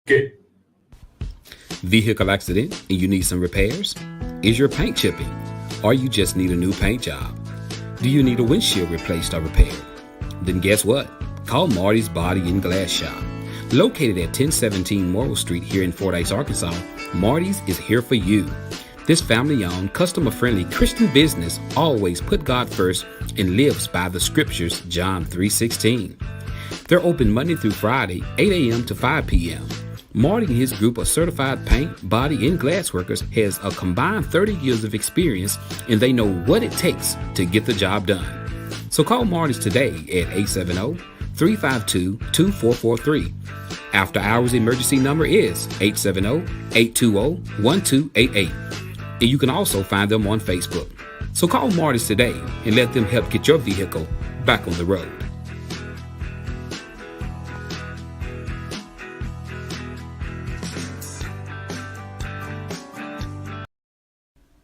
Okay. Vehicle accident and you need some repairs? Is your paint chipping? Or you just need a new paint job? Do you need a windshield replaced or repaired? Then guess what? Call Marty's Body and Glass Shop. Located at 1017 Morrill Street here in Fordyce, Arkansas, Marty's is here for you. This family-owned, customer-friendly Christian business always put God first and lives by the scriptures, John 3:16. They're open Monday through Friday, 8 a.m. to 5 p.m. Marty and his group of certified paint, body, and glass workers has a combined 30 years of experience, and they know what it takes to get the job done. So call Marty's today at 870-352-2443. After hours emergency number is 870-820-1288. And you can also find them on Facebook. So call Marty's today and let them help get your vehicle back on the road.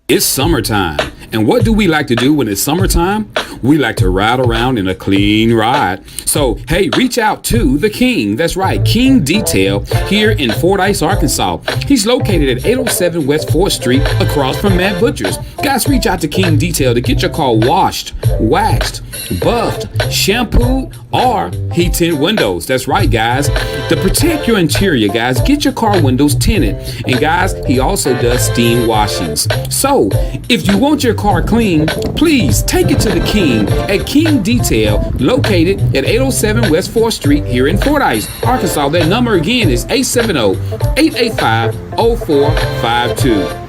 It's summertime, and what do we like to do when it's summertime? We like to ride around in a clean ride. So, hey, reach out to the King. That's right, King Detail here in Fordyce, Arkansas. He's located at 807 West 4th Street across from Matt Butcher's. Guys, reach out to King Detail to get your car washed, waxed, buffed, shampooed, or heat tint windows. That's right, guys. To protect your interior, guys, get your car windows tinted. And guys, he also does steam washings. So, if you want your car clean, please take it to the King at King Detail, located at 807 West 4th Street here in Fordyce, Arkansas. That number again is 870-885-0452.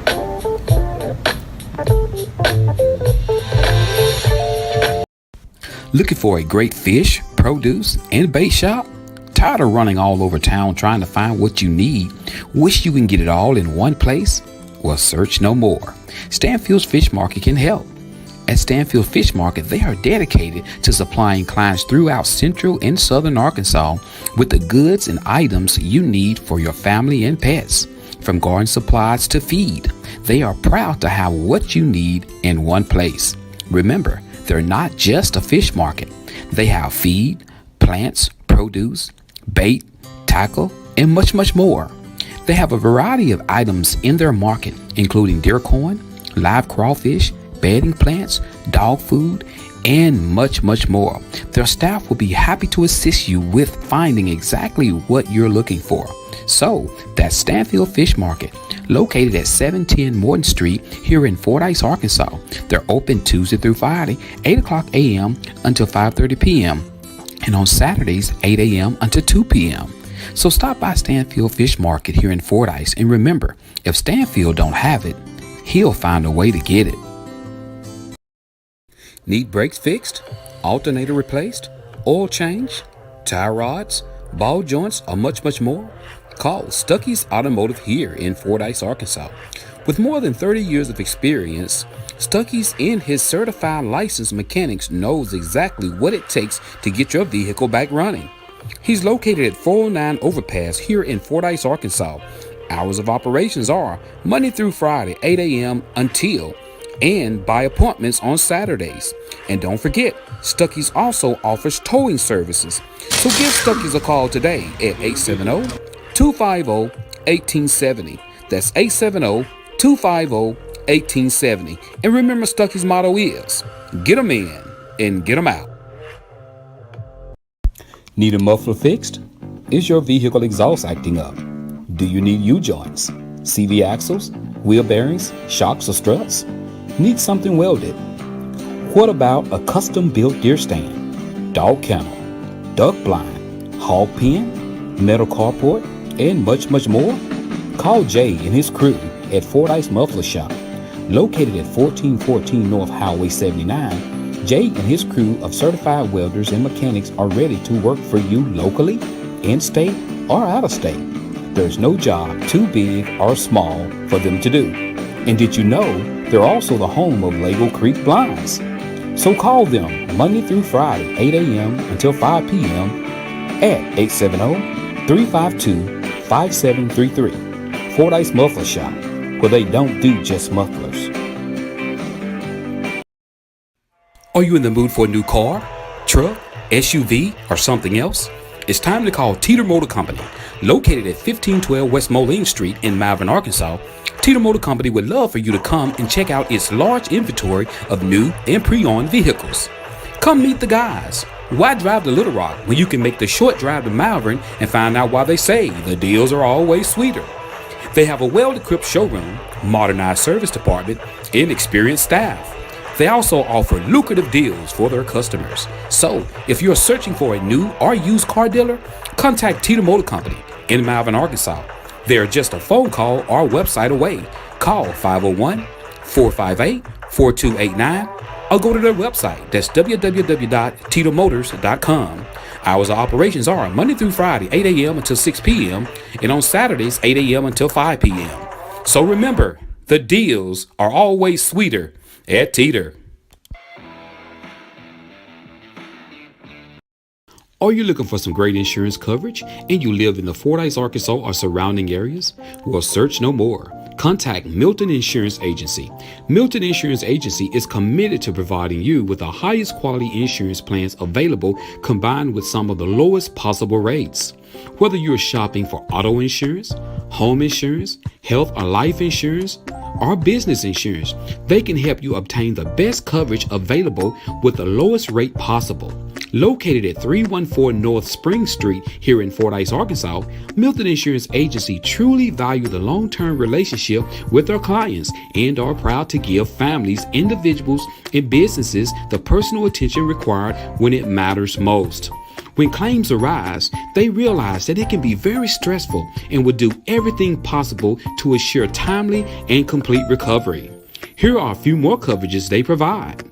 Looking for a great fish, produce, and bait shop? Tired of running all over town trying to find what you need? Wish you can get it all in one place? Well, search no more. Stanfield's Fish Market can help. At Stanfield Fish Market, they are dedicated to supplying clients throughout central and southern Arkansas with the goods and items you need for your family and pets. From garden supplies to feed, they are proud to have what you need in one place. Remember, they're not just a fish market. They have feed, plants, produce, bait, tackle, and much, much more. They have a variety of items in their market, including deer corn, live crawfish, bedding plants, dog food, and much, much more. Their staff will be happy to assist you with finding exactly what you're looking for. So, that's Stanfield Fish Market, located at 710 Morton Street here in Fordyce, Arkansas. They're open Tuesday through Friday, 8 o'clock a.m. until 5:30 p.m. and on Saturdays, 8 a.m. until 2 p.m. So stop by Stanfield Fish Market here in Fordyce, and remember, if Stanfield don't have it, he'll find a way to get it. Need brakes fixed, alternator replaced, oil change, tie rods, ball joints, or much, much more? Call Stuckey's Automotive here in Fordyce, Arkansas. With more than 30 years of experience, Stuckey's and his certified licensed mechanics knows exactly what it takes to get your vehicle back running. He's located at 409 Overpass here in Fordyce, Arkansas. Hours of operations are Monday through Friday, 8 a.m. until and by appointments on Saturdays. And don't forget, Stuckey's also offers towing services. So give Stuckey's a call today at 870-250-1870. That's 870-250-1870. And remember, Stuckey's motto is, get 'em in and get 'em out. Need a muffler fixed? Is your vehicle exhaust acting up? Do you need U-joints, CV axles, wheel bearings, shocks, or struts? Need something welded? What about a custom-built deer stand, dog kennel, duck blind, hog pen, metal carport, and much, much more? Call Jay and his crew at Fordyce Muffler Shop, located at 1414 North Highway 79. Jay and his crew of certified welders and mechanics are ready to work for you locally, in-state, or out-of-state. There's no job too big or small for them to do. And did you know they're also the home of Lego Creek Blinds? So call them Monday through Friday, 8 a.m. until 5 p.m. at 870-352-5733. Fordyce Muffler Shop, where they don't do just mufflers. Are you in the mood for a new car, truck, SUV, or something else? It's time to call Teeter Motor Company. Located at 1512 West Moline Street in Malvern, Arkansas, Teeter Motor Company would love for you to come and check out its large inventory of new and pre-owned vehicles. Come meet the guys. Why drive to Little Rock when you can make the short drive to Malvern and find out why they say the deals are always sweeter? They have a well-equipped showroom, modernized service department, and experienced staff. They also offer lucrative deals for their customers. So, if you're searching for a new or used car dealer, contact Teeter Motor Company in Malvern, Arkansas. They are just a phone call or website away. Call 501-458-4289 or go to their website. That's www.teetermotors.com. Hours of operations are Monday through Friday, 8 a.m. until 6 p.m. and on Saturdays, 8 a.m. until 5 p.m. So remember, the deals are always sweeter at Teeter. Are you looking for some great insurance coverage and you live in the Fordyce, Arkansas or surrounding areas? Well, search no more. Contact Milton Insurance Agency. Milton Insurance Agency is committed to providing you with the highest quality insurance plans available, combined with some of the lowest possible rates. Whether you're shopping for auto insurance, home insurance, health or life insurance, or business insurance, they can help you obtain the best coverage available with the lowest rate possible. Located at 314 North Spring Street here in Fordyce, Arkansas, Milton Insurance Agency truly value the long-term relationship with their clients and are proud to give families, individuals, and businesses the personal attention required when it matters most. When claims arise, they realize that it can be very stressful and will do everything possible to assure timely and complete recovery. Here are a few more coverages they provide: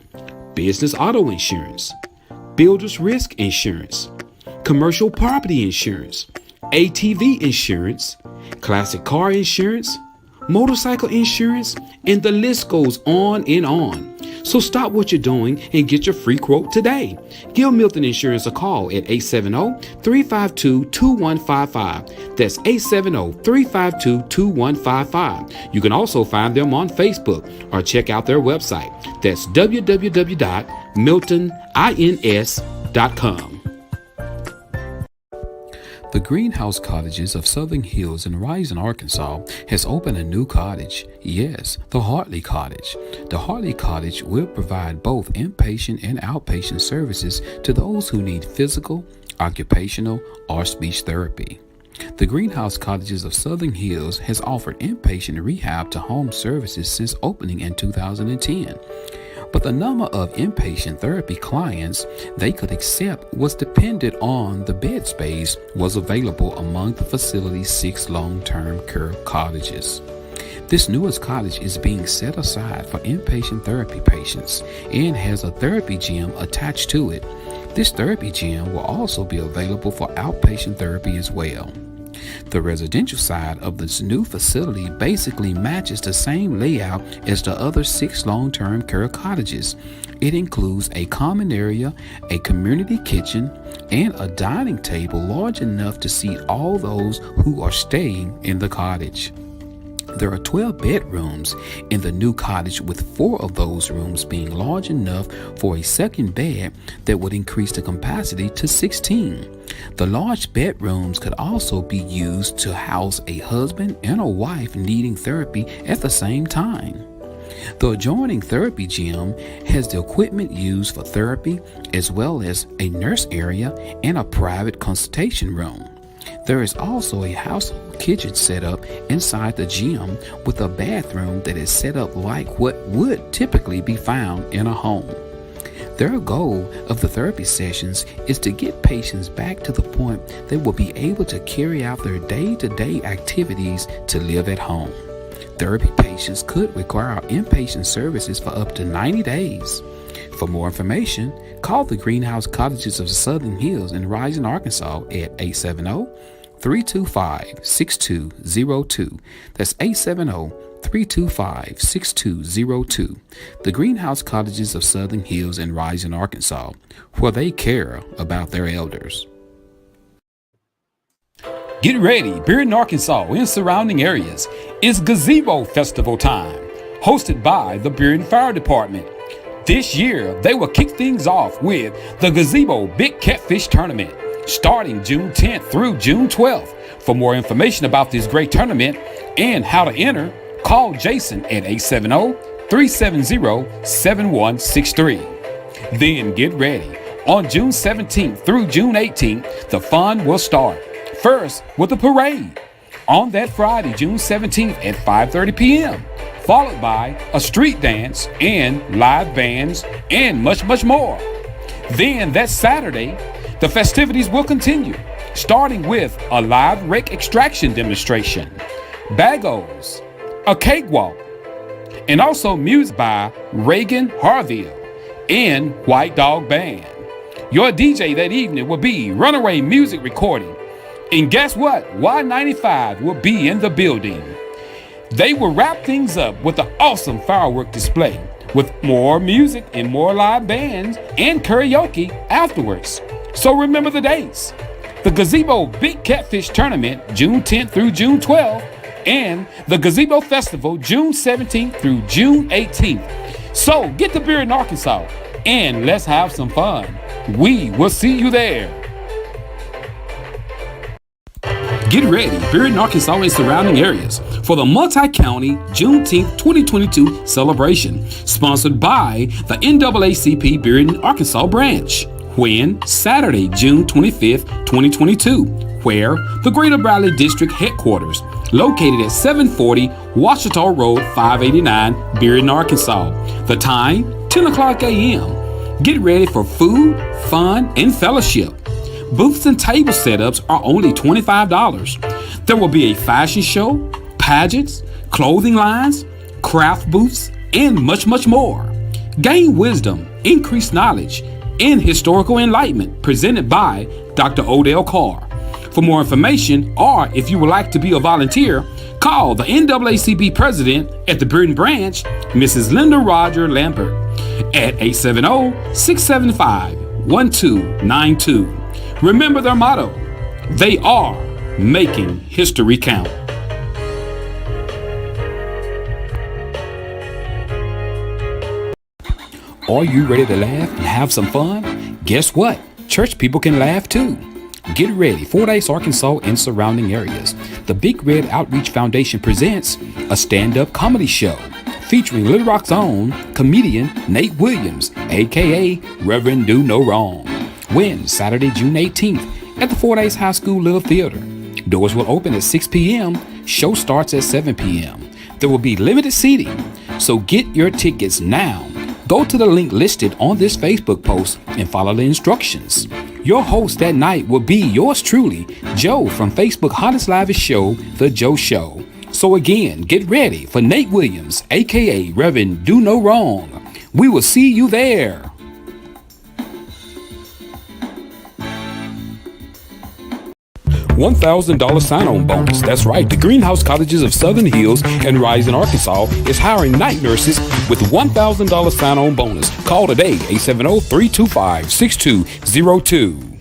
business auto insurance, builder's risk insurance, commercial property insurance, ATV insurance, classic car insurance, motorcycle insurance, and the list goes on and on. So stop what you're doing and get your free quote today. Give Milton Insurance a call at 870-352-2155. That's 870-352-2155. You can also find them on Facebook or check out their website. That's www.miltonins.com. The Greenhouse Cottages of Southern Hills in Rising, Arkansas has opened a new cottage. Yes, the Hartley Cottage. The Hartley Cottage will provide both inpatient and outpatient services to those who need physical, occupational, or speech therapy. The Greenhouse Cottages of Southern Hills has offered inpatient rehab to home services since opening in 2010. But the number of inpatient therapy clients they could accept was dependent on the bed space was available among the facility's 6 long-term care cottages. This newest cottage is being set aside for inpatient therapy patients and has a therapy gym attached to it. This therapy gym will also be available for outpatient therapy as well. The residential side of this new facility basically matches the same layout as the other 6 long-term care cottages. It includes a common area, a community kitchen, and a dining table large enough to seat all those who are staying in the cottage. There are 12 bedrooms in the new cottage, with 4 of those rooms being large enough for a second bed that would increase the capacity to 16. The large bedrooms could also be used to house a husband and a wife needing therapy at the same time. The adjoining therapy gym has the equipment used for therapy, as well as a nurse area and a private consultation room. There is also a household kitchen set up inside the gym with a bathroom that is set up like what would typically be found in a home. Their goal of the therapy sessions is to get patients back to the point they will be able to carry out their day-to-day activities to live at home. Therapy patients could require inpatient services for up to 90 days. For more information, call the Greenhouse Cottages of Southern Hills in Rising, Arkansas at 870-325-6202. That's 870-325-6202. The Greenhouse Cottages of Southern Hills in Rising, Arkansas, where they care about their elders. Get ready, Bearden, Arkansas and surrounding areas. It's Gazebo Festival time, hosted by the Bearden Fire Department. This year, they will kick things off with the Gazebo Big Catfish Tournament. starting June 10th through June 12th. For more information about this great tournament and how to enter, call Jason at 870-370-7163. Then get ready. On June 17th through June 18th, the fun will start. First with a parade on that Friday, June 17th at 5:30 p.m., followed by a street dance and live bands and much, much more. Then that Saturday, the festivities will continue, starting with a live rake extraction demonstration, bagos, a cakewalk, and also music by Reagan Harville and White Dog Band. Your DJ that evening will be Runaway Music Recording. And guess what? Y95 will be in the building. They will wrap things up with an awesome firework display with more music and more live bands and karaoke afterwards. So remember the dates. The Gazebo Big Catfish Tournament, June 10th through June 12th, and the Gazebo Festival, June 17th through June 18th. So get to Bearden, Arkansas, and let's have some fun. We will see you there. Get ready, Bearden, Arkansas and surrounding areas for the multi-county Juneteenth 2022 celebration, sponsored by the NAACP Bearden, Arkansas branch. When? Saturday, June 25th, 2022, where the Greater Bradley District Headquarters, located at 740 Washita Road, 589, Bearden, Arkansas. The time, 10 o'clock a.m. Get ready for food, fun, and fellowship. Booths and table setups are only $25. There will be a fashion show, pageants, clothing lines, craft booths, and much, much more. Gain wisdom, increase knowledge, and historical enlightenment presented by Dr. Odell Carr. For more information, or if you would like to be a volunteer, call the NAACP president at the Bearden branch, Mrs. Linda Roger Lambert, at 870-675-1292. Remember their motto, they are making history count. Are you ready to laugh and have some fun? Guess what? Church people can laugh too. Get ready, Fordyce, Arkansas and surrounding areas. The Big Red Outreach Foundation presents a stand-up comedy show featuring Little Rock's own comedian Nate Williams, aka Reverend Do No Wrong. When? Saturday, June 18th at the Fordyce High School Little Theater. Doors will open at 6 p.m. Show starts at 7 p.m. There will be limited seating, so get your tickets now. Go to the link listed on this Facebook post and follow the instructions. Your host that night will be yours truly, Joe from Facebook Hottest Live Show, The Joe Show. So again, get ready for Nate Williams, aka Reverend Do No Wrong. We will see you there. $1,000 sign-on bonus. That's right. The Greenhouse Cottages of Southern Hills and Rising, Arkansas is hiring night nurses with $1,000 sign-on bonus. Call today, 870-325-6202.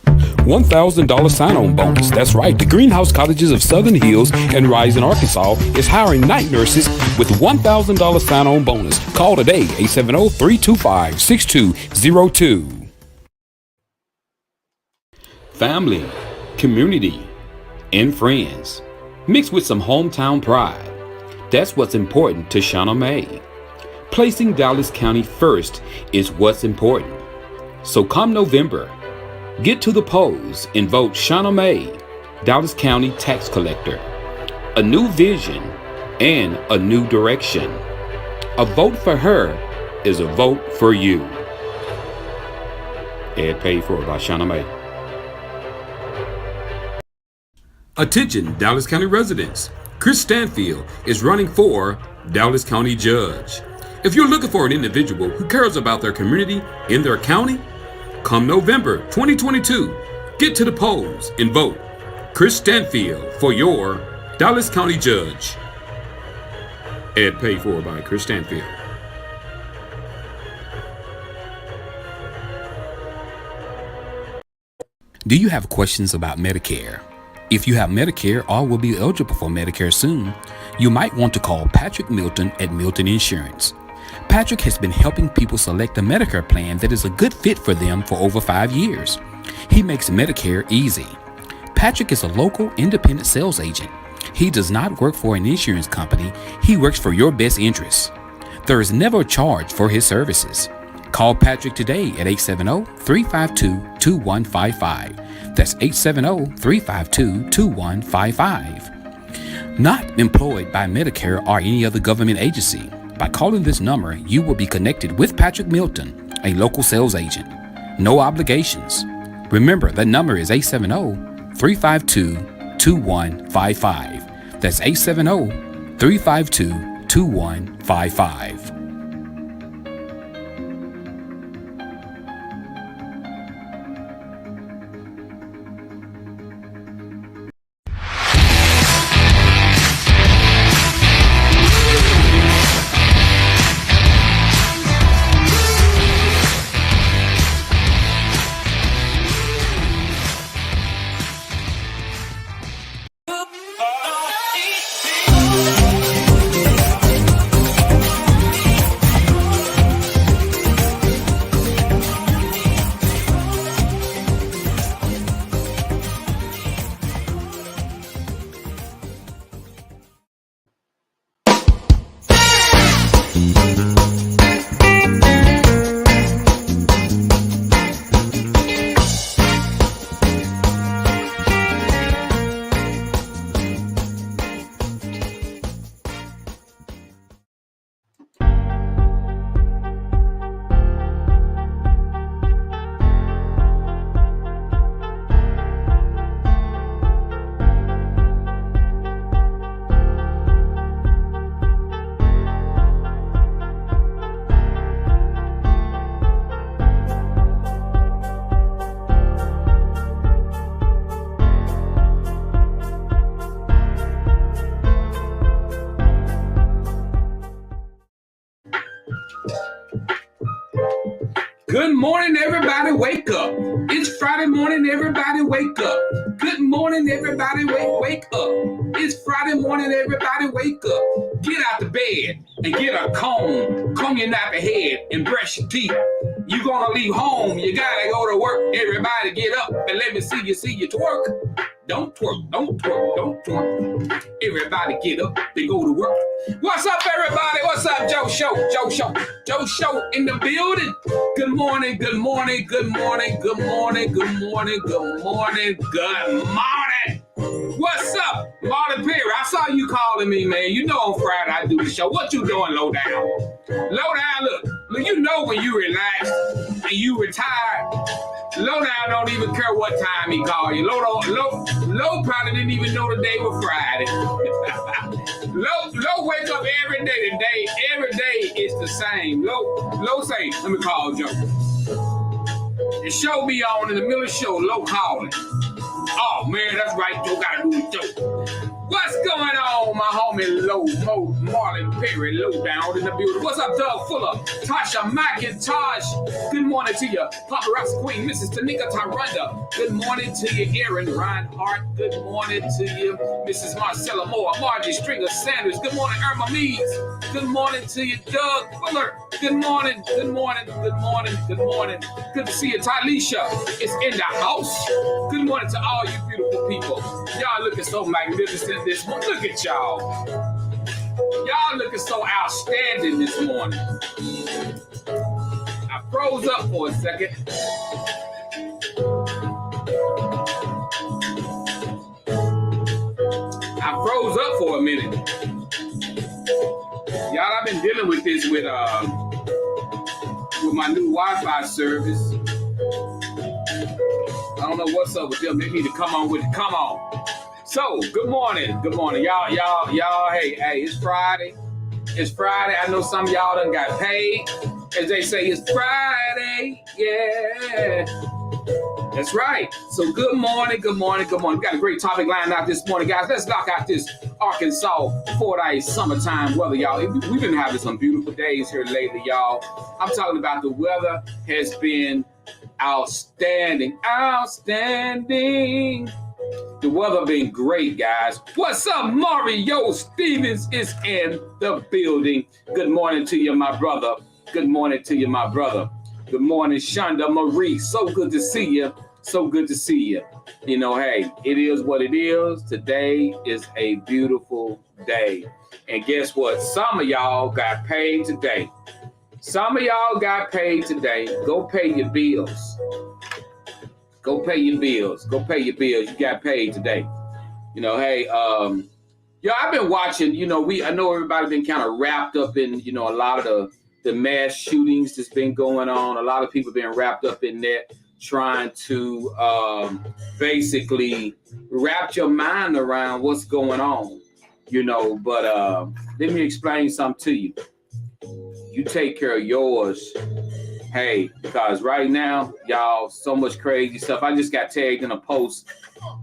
$1,000 sign-on bonus. That's right. The Greenhouse Cottages of Southern Hills and Rising, Arkansas is hiring night nurses with $1,000 sign-on bonus. Call today, 870-325-6202. Family, community, and friends, mixed with some hometown pride. That's what's important to Shauna May. Placing Dallas County first is what's important. So come November, get to the polls and vote Shauna May, Dallas County Tax Collector. A new vision and a new direction. A vote for her is a vote for you. Ad paid for by Shauna May. Attention Dallas County residents, Chris Stanfield is running for Dallas County Judge. If you're looking for an individual who cares about their community in their county, come November 2022, get to the polls and vote Chris Stanfield for your Dallas County Judge. Ad paid for by Chris Stanfield. Do you have questions about Medicare? If you have Medicare or will be eligible for Medicare soon, you might want to call Patrick Milton at Milton Insurance. Patrick has been helping people select a Medicare plan that is a good fit for them for over 5 years. He makes Medicare easy. Patrick is a local independent sales agent. He does not work for an insurance company. He works for your best interests. There is never a charge for his services. Call Patrick today at 870-352-2155. That's 870-352-2155. Not employed by Medicare or any other government agency. By calling this number, you will be connected with Patrick Milton, a local sales agent. No obligations. Remember, that number is 870-352-2155. That's 870-352-2155. Good morning, everybody. Wake up. It's Friday morning, everybody. Wake up. Good morning, everybody. Wake up. It's Friday morning, everybody. Wake up. Get out the bed and get a comb. Comb your nappy head and brush your teeth. You gonna leave home. You gotta go to work. Everybody get up and let me see you twerk. Don't twerk, don't twerk, don't twerk. Everybody get up, they go to work. What's up, everybody? What's up, Joe Show in the building. Good morning, good morning, good morning, good morning, good morning, good morning, good morning. What's up, Marlon Perry? I saw you calling me, man. You know on Friday I do the show. What you doing, low down? Low down, look, you know when you relax and you retired. Low down don't even care what time he called you. Low probably didn't even know the day was Friday. Low wake up every day. Every day is the same. Low say, let me call Joe. The show be on in the middle of the show. Low calling. Oh man, that's right. Joe gotta do the show. What's going on, my homie Marlon Perry, low down in the building? What's up, Doug Fuller, Tasha McIntosh? Good morning to you, Paparazzi Queen, Mrs. Tanika Tyranda. Good morning to you, Aaron Reinhardt. Good morning to you, Mrs. Marcella Moore, Margie Stringer Sanders. Good morning, Irma Meads. Good morning to you, Doug Fuller. Good morning, good morning, good morning, good morning. Good to see you, Talisha. It's in the house. Good morning to all you beautiful people. Y'all looking so magnificent this morning. Look at y'all. Y'all looking so outstanding this morning. I froze up for a second. I froze up for a minute. Y'all, I've been dealing with this with my new Wi-Fi service. I don't know what's up with them. They need to come on with it. Come on. So, good morning, y'all. Hey, it's Friday. It's Friday. I know some of y'all done got paid. As they say, it's Friday. Yeah, that's right. So, good morning. We got a great topic lined out this morning, guys. Let's knock out this Arkansas Fordyce summertime weather, y'all. We've been having some beautiful days here lately, y'all. I'm talking about the weather has been outstanding. The weather been great, guys. What's up? Mario Stevens is in the building. Good morning to you, my brother. Good morning to you, my brother. Good morning, Shonda Marie. So good to see you. So good to see you. Hey, it is what it is. Today is a beautiful day. And guess what? Some of y'all got paid today. Go pay your bills. Go pay your bills. You got paid today. Hey, I've been watching, I know everybody been kind of wrapped up in, a lot of the mass shootings that's been going on. A lot of people been wrapped up in that, trying to basically wrap your mind around what's going on, but let me explain something to you. You take care of yours. Hey, because right now, y'all, so much crazy stuff. I just got tagged in a post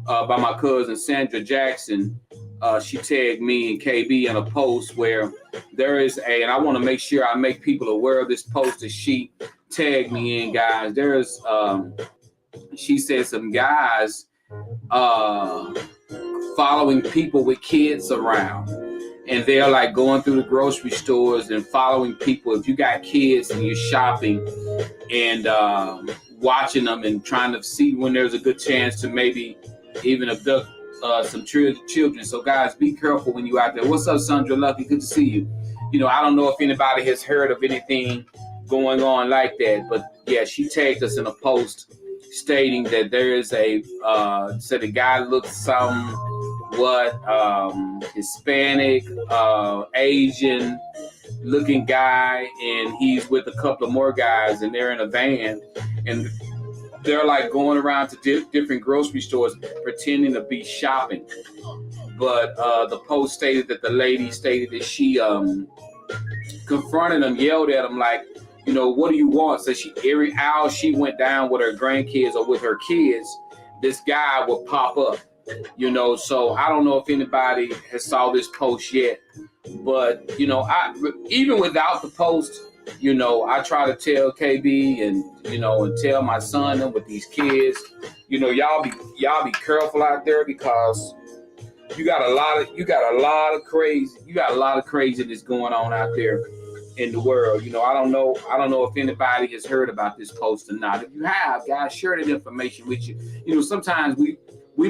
by my cousin, Sandra Jackson. She tagged me and KB in a post where there is and I want to make sure I make people aware of this post that she tagged me in, guys. There's, she said some guys following people with kids around. And they're like going through the grocery stores and following people. If you got kids and you're shopping and watching them and trying to see when there's a good chance to maybe even abduct some children. So guys, be careful when you out there. What's up, Sandra Lucky? Good to see you. I don't know if anybody has heard of anything going on like that, but yeah, she tagged us in a post stating that there is said the guy looks somewhat Hispanic, Asian looking guy, and he's with a couple of more guys, and they're in a van, and they're like going around to different grocery stores pretending to be shopping. But the post stated that the lady stated that she confronted them, yelled at them like, what do you want? So every hour she went down with her grandkids or with her kids, this guy would pop up. So I don't know if anybody has saw this post yet, but I even without the post, I try to tell KB and and tell my son and with these kids, y'all be careful out there, because you got a lot of craziness going on out there in the world. I don't know if anybody has heard about this post or not. If you have, guys, share that information with you. Sometimes we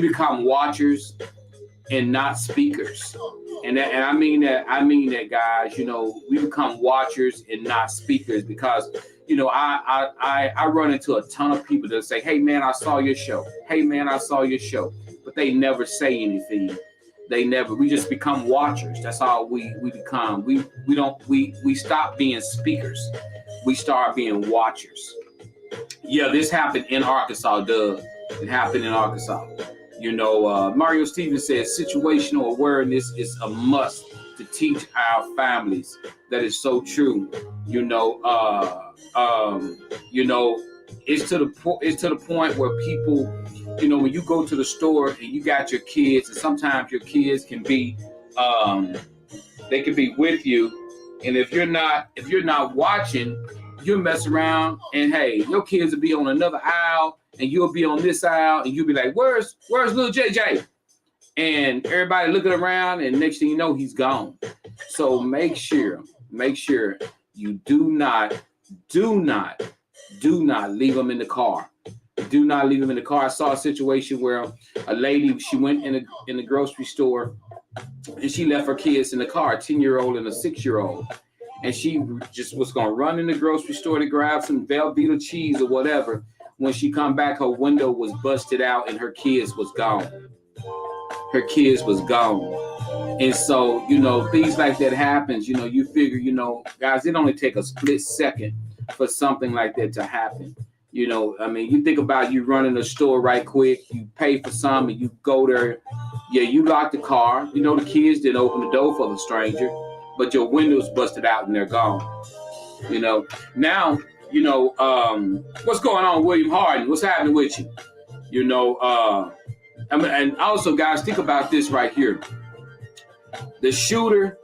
become watchers and not speakers. And I mean that, guys, we become watchers and not speakers, because, I run into a ton of people that say, hey man, I saw your show. But they never say anything. We just become watchers. That's all we become. We stop being speakers. We start being watchers. Yeah, this happened in Arkansas, Doug. It happened in Arkansas. Mario Stevens says situational awareness is a must to teach our families. That is so true. It's to the point where people, when you go to the store and you got your kids, and sometimes your kids can be, they can be with you, and if you're not watching, you'll mess around, and hey, your kids will be on another aisle, and you'll be on this aisle, and you'll be like, where's little JJ? And everybody looking around, and next thing you know, he's gone. So make sure you do not leave them in the car. Do not leave them in the car. I saw a situation where a lady, she went in the grocery store, and she left her kids in the car, a 10-year-old and a 6-year-old. And she just was going to run in the grocery store to grab some Velveeta cheese or whatever. When she come back, her window was busted out and her kids was gone. And so, things like that happens. You figure, guys, it only take a split second for something like that to happen. You think about you running a store right quick, you pay for some and you go there. Yeah, you lock the car. The kids didn't open the door for the stranger, but your window's busted out and they're gone. Now, what's going on, William Harden? What's happening with you? And also, guys, think about this right here. The shooter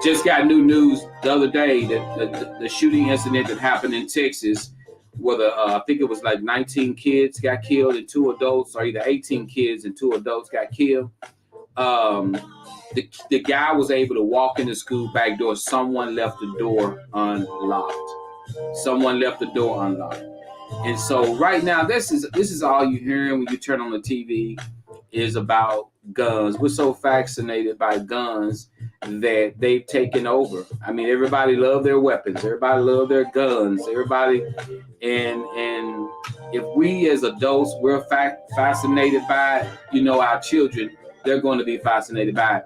just got new news the other day that the shooting incident that happened in Texas, where I think it was like 19 kids got killed and 2 adults, or either 18 kids and 2 adults got killed. The guy was able to walk in the school back door. Someone left the door unlocked. And so right now, this is all you're hearing when you turn on the TV is about guns. We're so fascinated by guns that they've taken over. I mean, everybody love their weapons. Everybody love their guns. Everybody, and if we as adults we're fascinated by, our children, they're going to be fascinated by it.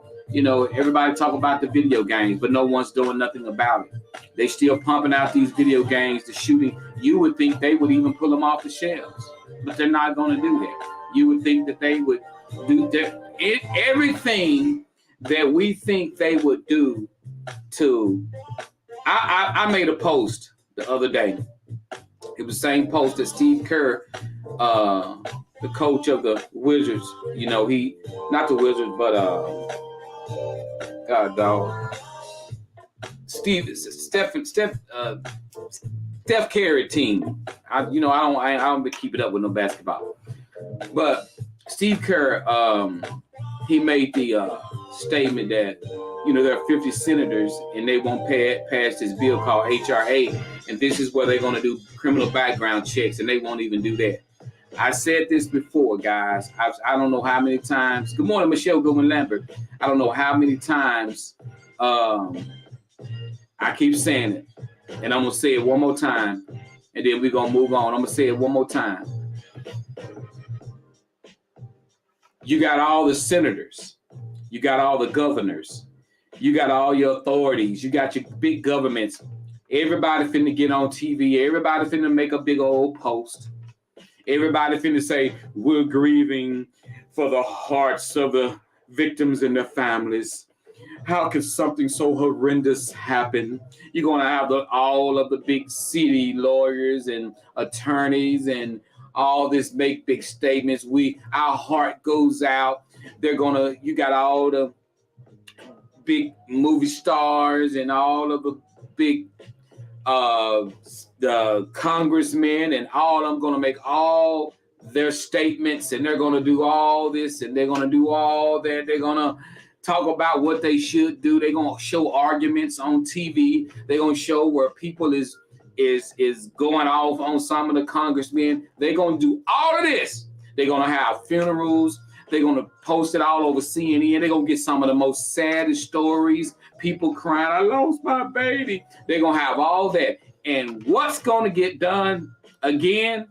Everybody talk about the video games, but no one's doing nothing about it. They still pumping out these video games, the shooting. You would think they would even pull them off the shelves, but they're not going to do that. You would think that they would do everything that we think they would do to. I made a post the other day. It was the same post that Steve Kerr, the coach of the Wizards, he not the Wizards, but God dog. Steph Curry team. I don't keep it up with no basketball. But Steve Kerr, he made the statement that there are 50 senators and they won't pass this bill called HRA, and this is where they're going to do criminal background checks, and they won't even do that. I said this before, guys. I don't know how many times. Good morning, Michelle Goodwin-Lambert. I don't know how many times I keep saying it, and I'm going to say it one more time, and then we're going to move on. I'm going to say it one more time. You got all the senators. You got all the governors. You got all your authorities. You got your big governments. Everybody finna get on TV. Everybody finna make a big old post. Everybody finna say, we're grieving for the hearts of the victims and their families. How could something so horrendous happen? You're going to have all of the big city lawyers and attorneys and all this make big statements. Our heart goes out. You got all the big movie stars and all of the big the congressmen and all of them going to make all their statements, and they're going to do all this and they're going to do all that. They're going to talk about what they should do. They're going to show arguments on TV. They're going to show where people is going off on some of the congressmen. They're going to do all of this. They're going to have funerals. They're going to post it all over CNN. They're going to get some of the most saddest stories. People crying, I lost my baby. They're going to have all that. And what's going to get done again?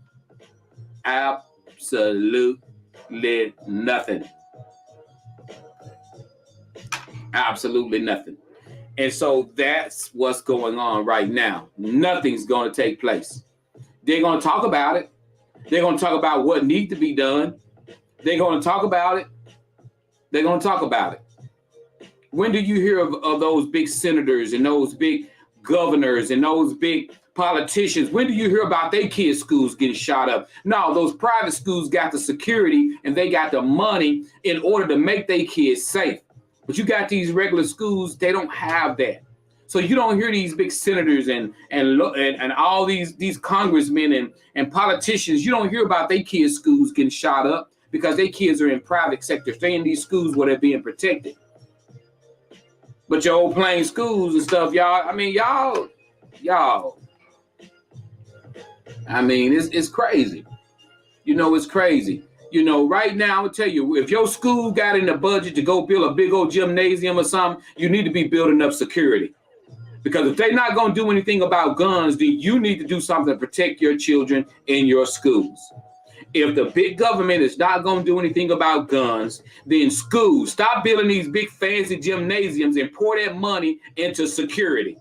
Absolutely nothing. Absolutely nothing. And so that's what's going on right now. Nothing's going to take place. They're going to talk about it. They're going to talk about what needs to be done. They're going to talk about it. They're going to talk about it. When do you hear of those big senators and those big governors and those big politicians? When do you hear about their kids' schools getting shot up? No, those private schools got the security and they got the money in order to make their kids safe. But you got these regular schools, they don't have that. So you don't hear these big senators and all these congressmen and politicians. You don't hear about their kids' schools getting shot up because their kids are in private sectors. They're in these schools where they're being protected. But your old plain schools and stuff, y'all. I mean, y'all. I mean, it's crazy. It's crazy. Right now, I'm going to tell you, if your school got in the budget to go build a big old gymnasium or something, you need to be building up security. Because if they're not going to do anything about guns, then you need to do something to protect your children in your schools. If the big government is not going to do anything about guns, then schools, stop building these big fancy gymnasiums and pour that money into security.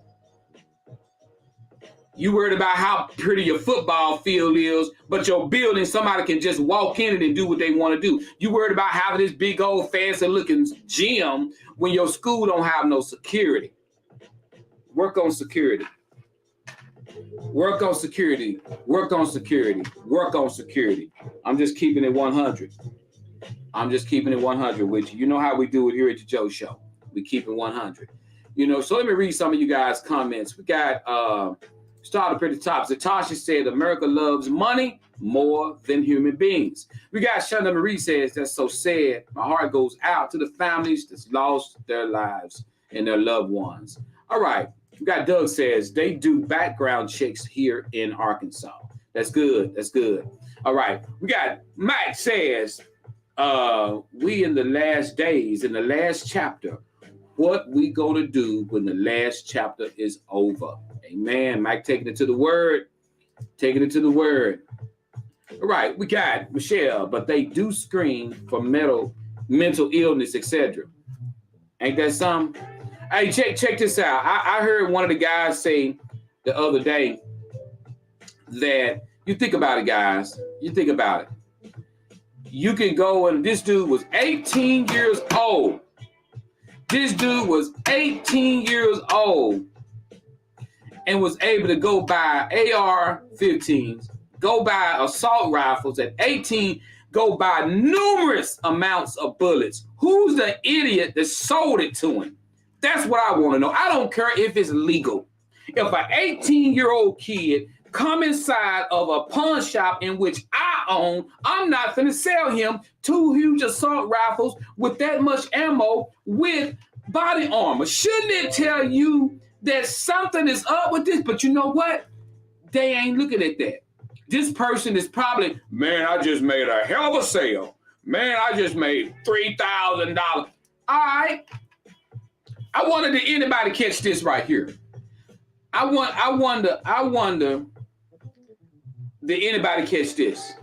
You worried about how pretty your football field is, but your building, somebody can just walk in it and do what they want to do. You worried about having this big old fancy looking gym when your school don't have no security. Work on security. Work on security. Work on security. Work on security. I'm just keeping it 100. I'm just keeping it 100 with you. You know how we do it here at the Joe Show. We keep it 100. So let me read some of you guys' comments. We got start up at the top. Zatasha said, America loves money more than human beings. We got Shonda Marie says, that's so sad. My heart goes out to the families that's lost their lives and their loved ones. All right. We got Doug says, they do background checks here in Arkansas. That's good. That's good. All right. We got Mike says, we in the last days, in the last chapter, what we gonna do when the last chapter is over. Amen. Mike taking it to the word. Taking it to the word. All right, we got Michelle, but they do screen for mental illness, etc. Ain't that something? Hey, check this out. I heard one of the guys say the other day that you think about it, guys. You think about it. You can go and this dude was 18 years old. This dude was 18 years old and was able to go buy AR-15s, go buy assault rifles at 18, go buy numerous amounts of bullets. Who's the idiot that sold it to him? That's what I want to know. I don't care if it's legal. If an 18-year-old kid come inside of a pawn shop in which I own, I'm not going to sell him 2 huge assault rifles with that much ammo with body armor. Shouldn't it tell you that something is up with this? But you know what? They ain't looking at that. This person is probably, man, I just made a hell of a sale. Man, I just made $3,000. All right. I wonder, did anybody catch this right here? I wonder, did anybody catch this?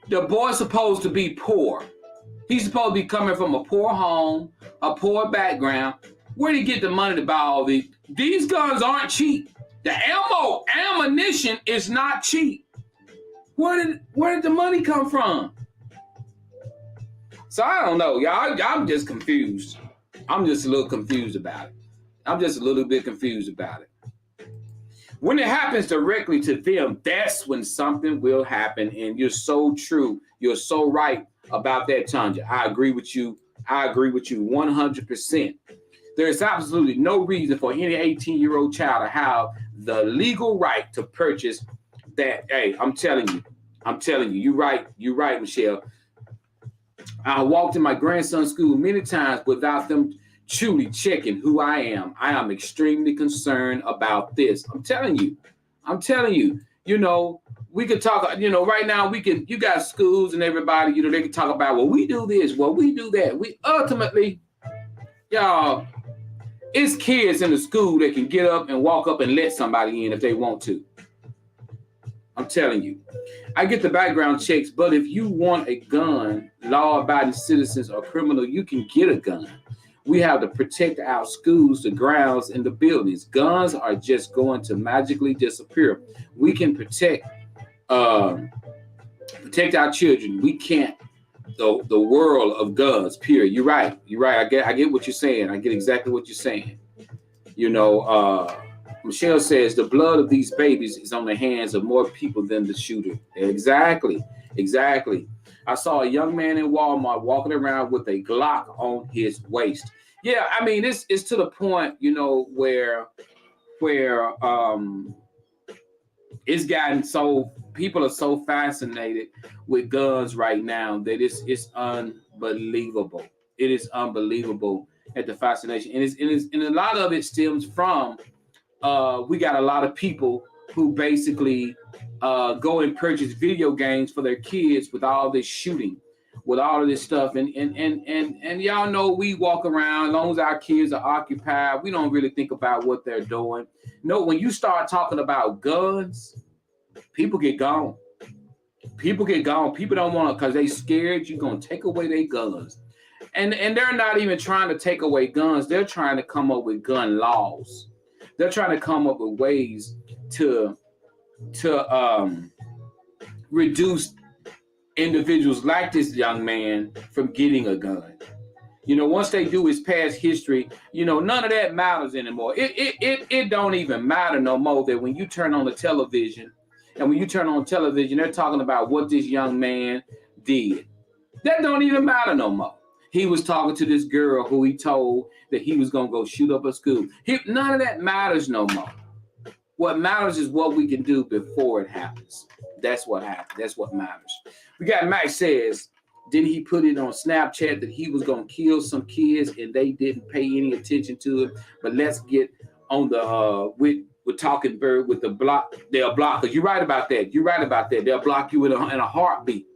The boy's supposed to be poor. He's supposed to be coming from a poor home, a poor background. Where did he get the money to buy all these? These guns aren't cheap. The ammunition is not cheap. Where did the money come from? So I don't know, y'all. I'm just confused. I'm just a little confused about it. I'm just a little bit confused about it. When it happens directly to them, that's when something will happen. And you're so true. You're so right about that, Tanya. I agree with you. I agree with you 100%. There is absolutely no reason for any 18-year-old child to have the legal right to purchase that. Hey, I'm telling you. You're right, Michelle. I walked in my grandson's school many times without them truly checking who I am. I am extremely concerned about this. I'm telling you. You know, we could talk, right now you got schools and everybody, they can talk about, well, we do this, well, we do that. We ultimately, y'all, it's kids in the school that can get up and walk up and let somebody in if they want to. I'm telling you. I get the background checks, but if you want a gun, law-abiding citizens or criminal, you can get a gun. We have to protect our schools, the grounds, and the buildings. Guns are just going to magically disappear. We can protect our children. We can't the world of guns, period. You're right. I get what you're saying. I get exactly what you're saying. Michelle says the blood of these babies is on the hands of more people than the shooter. Exactly. I saw a young man in Walmart walking around with a Glock on his waist. Yeah, I mean, it's to the point, where it's gotten so, people are so fascinated with guns right now that it's unbelievable. It is unbelievable at the fascination. And a lot of it stems from we got a lot of people who basically go and purchase video games for their kids with all this shooting, with all of this stuff. And y'all know we walk around, as long as our kids are occupied, we don't really think about what they're doing. No, when you start talking about guns, people get gone. People don't want to, because they scared you're going to take away their guns. And they're not even trying to take away guns. They're trying to come up with gun laws. They're trying to come up with ways to reduce individuals like this young man from getting a gun. Once they do his past history, none of that matters anymore. It don't even matter no more that when you turn on the television, and when you turn on television, they're talking about what this young man did. That don't even matter no more. He was talking to this girl who he told that he was going to go shoot up a school. None of that matters no more. What matters is what we can do before it happens. That's what happens. That's what matters. We got Max says, didn't he put it on Snapchat that he was going to kill some kids and they didn't pay any attention to it? But let's get on the with talking bird with the block. They'll block us. You're right about that. You're right about that. They'll block you in a heartbeat.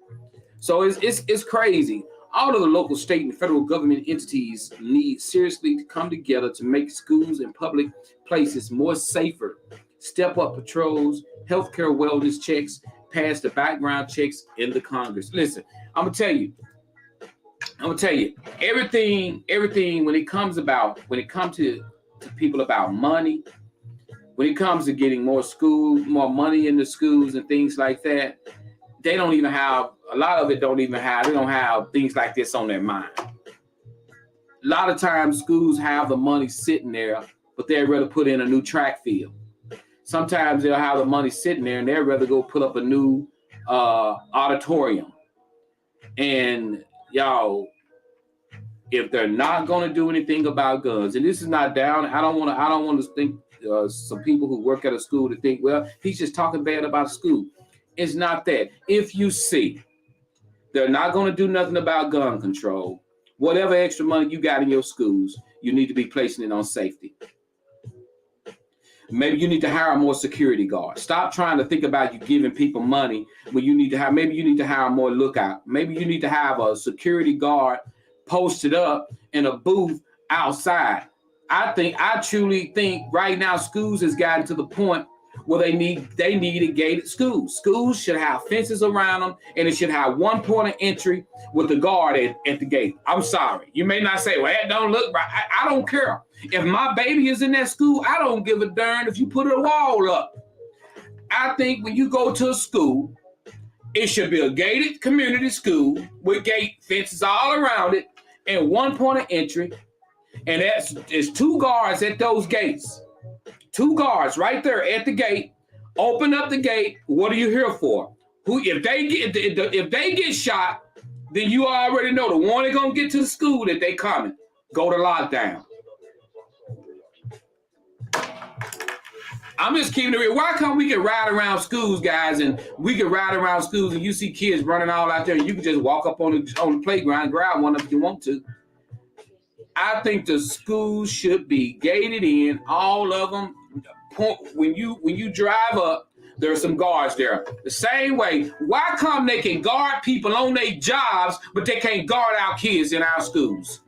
So it's crazy. All of the local, state, and federal government entities need seriously to come together to make schools and public places more safer. Step up patrols, healthcare wellness checks, pass the background checks in the Congress. Listen, I'm gonna tell you, everything when it comes to people about money, when it comes to getting more money in the schools and things like that, they don't even have, a lot of it they don't have things like this on their mind. A lot of times schools have the money sitting there, but they'd rather put in a new track field. Sometimes they'll have the money sitting there and they'd rather go put up a new auditorium. And y'all, if they're not going to do anything about guns, and this is not down, I don't want to think some people who work at a school to think, well, he's just talking bad about school. It's not that. If you see they're not going to do nothing about gun control, whatever extra money you got in your schools, you need to be placing it on safety. Maybe you need to hire more security guards. Stop trying to think about you giving people money when you need to have, maybe you need to hire more lookout. Maybe you need to have a security guard posted up in a booth outside. I truly think right now schools has gotten to the point where they need a gated school. Schools should have fences around them, and it should have one point of entry with the guard at the gate. I'm sorry. You may not say, well, that don't look right. I don't care. If my baby is in that school, I don't give a darn if you put a wall up. I think when you go to a school, it should be a gated community school with gate fences all around it and one point of entry. And it's two guards at those gates. Two guards right there at the gate. Open up the gate. What are you here for? If they get shot, then you already know the one they're gonna get to the school that they coming. Go to lockdown. I'm just keeping it real. Why can't we can ride around schools, guys, and we can ride around schools and you see kids running all out there and you can just walk up on the playground and grab one if you want to. I think the schools should be gated in, all of them. When you drive up, there are some guards there. The same way, why come they can guard people on their jobs, but they can't guard our kids in our schools?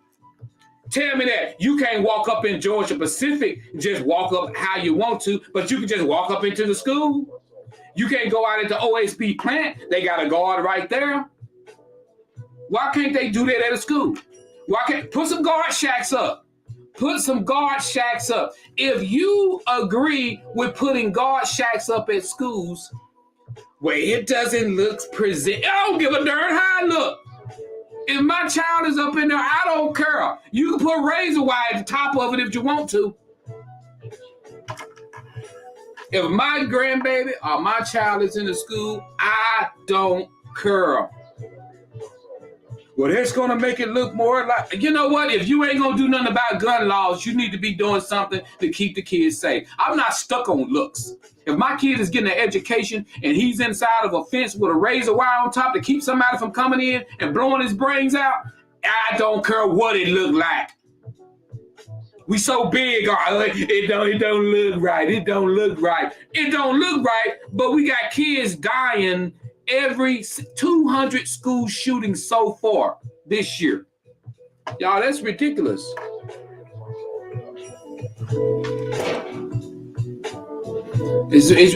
Tell me that. You can't walk up in Georgia Pacific, just walk up how you want to, but you can just walk up into the school. You can't go out into OSP plant. They got a guard right there. Why can't they do that at a school? Why can't put some guard shacks up? Put some guard shacks up. If you agree with putting guard shacks up at schools where it doesn't look present, I don't give a darn how it look. If my child is up in there, I don't care. You can put razor wire at the top of it if you want to. If my grandbaby or my child is in the school, I don't care. Well, that's going to make it look more like, you know what? If you ain't going to do nothing about gun laws, you need to be doing something to keep the kids safe. I'm not stuck on looks. If my kid is getting an education and he's inside of a fence with a razor wire on top to keep somebody from coming in and blowing his brains out, I don't care what it look like. We so big, it don't look right. It don't look right. It don't look right, but we got kids dying every 200 school shootings so far this year. Y'all, that's ridiculous.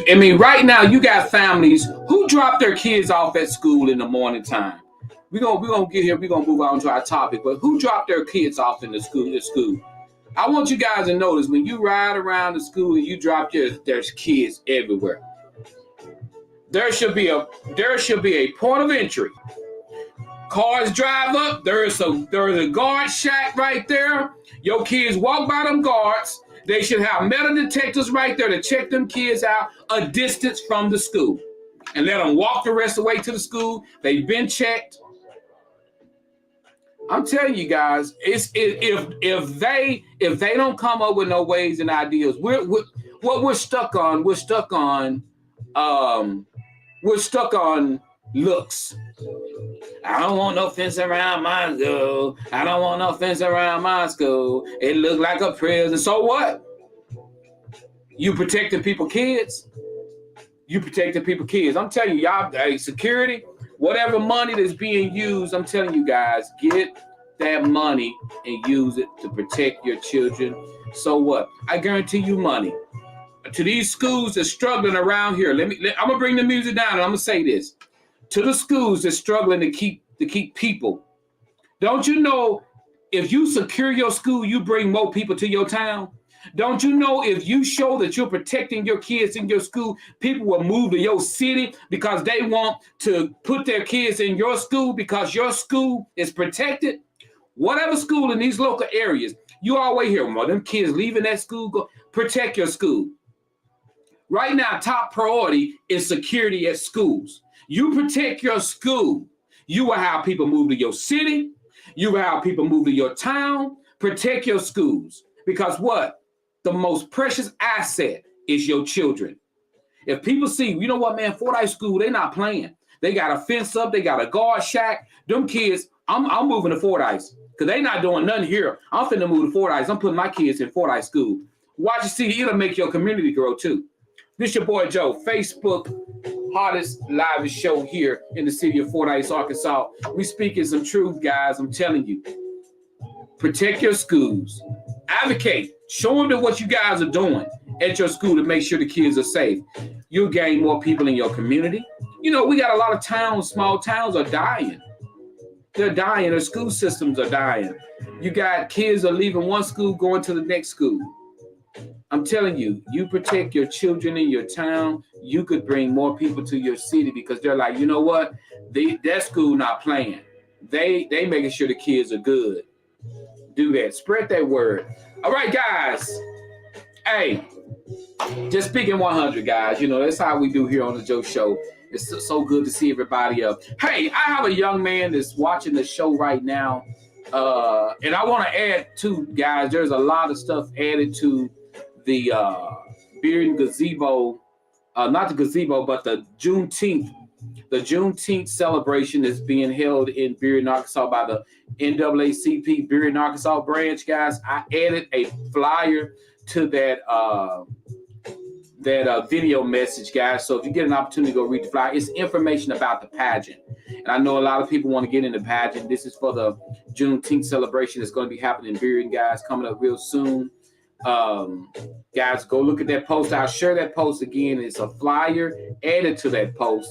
I mean, right now you got families who drop their kids off at school in the morning time. We're gonna get here. We're gonna move on to our topic. But who dropped their kids off in the school? I want you guys to notice when you ride around the school and you drop there's kids everywhere. There should be a point of entry. Cars drive up. There is a guard shack right there. Your kids walk by them guards. They should have metal detectors right there to check them kids out a distance from the school and let them walk the rest of the way to the school. They've been checked. I'm telling you guys, if they don't come up with no ways and ideas, we're stuck on looks. I don't want no fence around my school. I don't want no fence around my school. It look like a prison. So what? You protecting people's kids. You protecting people's kids. I'm telling you, y'all, hey, security, whatever money that's being used, I'm telling you guys, get that money and use it to protect your children. So what? I guarantee you money. To these schools that's struggling around here, I'm gonna bring the music down and I'm gonna say this. To the schools that's struggling to keep people. Don't you know if you secure your school, you bring more people to your town? Don't you know if you show that you're protecting your kids in your school, people will move to your city because they want to put their kids in your school because your school is protected? Whatever school in these local areas, you always hear them kids leaving that school, go protect your school. Right now, top priority is security at schools. You protect your school, you will have people move to your city, you will have people move to your town. Protect your schools because what? The most precious asset is your children. If people see, you know what, man, Fordyce School, they're not playing. They got a fence up, they got a guard shack. Them kids, I'm moving to Fordyce because they not doing nothing here. I'm finna move to Fordyce. I'm putting my kids in Fordyce School. Watch and see, it'll make your community grow too. This your boy Joe, Facebook, hottest live show here in the city of Fordyce, Arkansas. We speaking some truth, guys. I'm telling you. Protect your schools. Advocate. Show them that what you guys are doing at your school to make sure the kids are safe. You'll gain more people in your community. You know, we got a lot of towns, small towns are dying. They're dying. Their school systems are dying. You got kids are leaving one school, going to the next school. I'm telling you, you protect your children in your town, you could bring more people to your city because they're like, you know what? That school not playing. They making sure the kids are good. Do that. Spread that word. All right, guys. Hey, just speaking 100, guys. You know, that's how we do here on the Joe Show. It's so good to see everybody up. Hey, I have a young man that's watching the show right now. And I want to add too, guys, there's a lot of stuff added to the Beard Gazebo, not the gazebo, but the Juneteenth. The Juneteenth celebration is being held in Beard, Arkansas by the NAACP Beard, Arkansas branch, guys. I added a flyer to that video message, guys. So if you get an opportunity to go read the flyer, it's information about the pageant. And I know a lot of people want to get in the pageant. This is for the Juneteenth celebration that's going to be happening in Beard, guys, coming up real soon. Guys, go look at that post. I'll share that post again. It's a flyer added to that post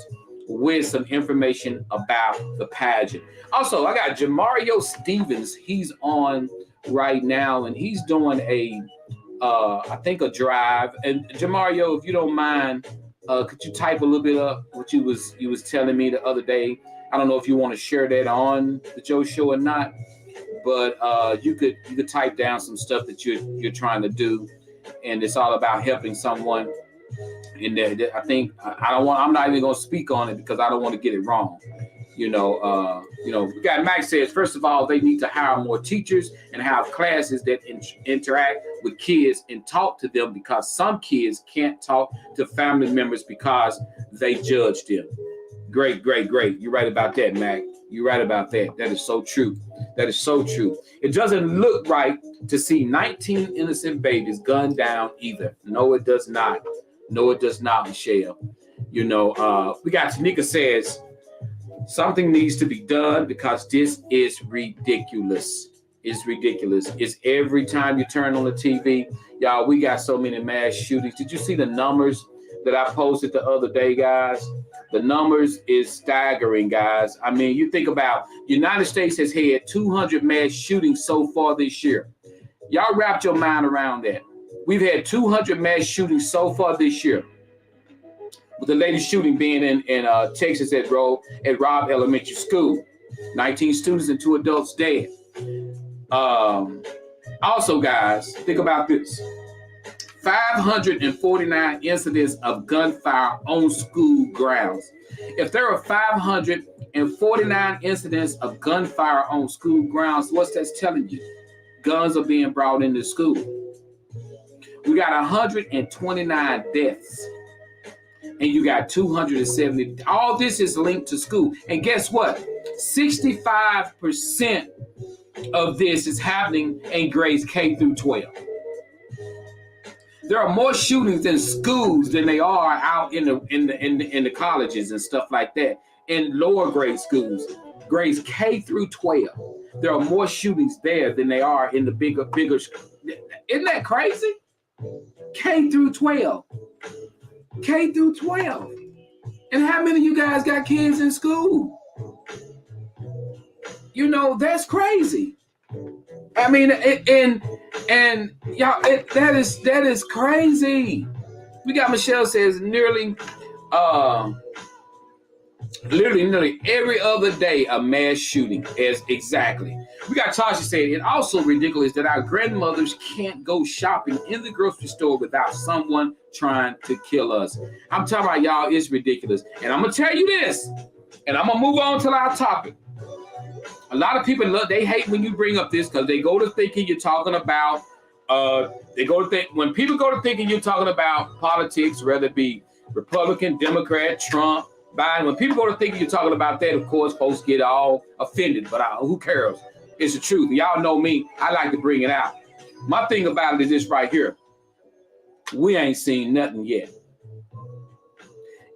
with some information about the pageant. Also, I got Jamario Stevens. He's on right now, and he's doing I think a drive. And Jamario, if you don't mind, could you type a little bit up what you was telling me the other day? I don't know if you want to share that on the Joe Show or not, but you could type down some stuff that you're trying to do, and it's all about helping someone. And I think I'm not even going to speak on it because I don't want to get it wrong. We got Max says, first of all, they need to hire more teachers and have classes that interact with kids and talk to them because some kids can't talk to family members because they judge them. Great. You're right about that, Mac. You're right about that. That is so true. It doesn't look right to see 19 innocent babies gunned down either. No, it does not. Michelle. We got Tanika says, something needs to be done because this is ridiculous. It's ridiculous. It's every time you turn on the TV. Y'all, we got so many mass shootings. Did you see the numbers that I posted the other day, guys? The numbers is staggering, guys. I mean, you think about United States has had 200 mass shootings so far this year. Y'all wrapped your mind around that. We've had 200 mass shootings so far this year. With the latest shooting being in Texas at Robb Elementary School. 19 students and 2 adults dead. Also, guys, think about this. 549 incidents of gunfire on school grounds. If there are 549 incidents of gunfire on school grounds, what's that telling you? Guns are being brought into school. We got 129 deaths. And you got 270. All this is linked to school. And guess what? 65% of this is happening in grades K through 12. There are more shootings in schools than they are out in the colleges and stuff like that. In lower grade schools, grades K through 12, there are more shootings there than they are in the bigger. Isn't that crazy? K through 12. K through 12. And how many of you guys got kids in school? You know, that's crazy. I mean, and y'all, that is crazy. We got Michelle says nearly every other day a mass shooting. Is exactly. We got Tasha saying it's also ridiculous that our grandmothers can't go shopping in the grocery store without someone trying to kill us. I'm talking about y'all, it's ridiculous. And I'm gonna tell you this, and I'm gonna move on to our topic. A lot of people they hate when you bring up this because they go to thinking you're talking about when people go to thinking you're talking about politics, whether it be Republican, Democrat, Trump, Biden. When people go to thinking you're talking about that, of course, folks get all offended. But who cares? It's the truth. Y'all know me. I like to bring it out. My thing about it is this right here. We ain't seen nothing yet.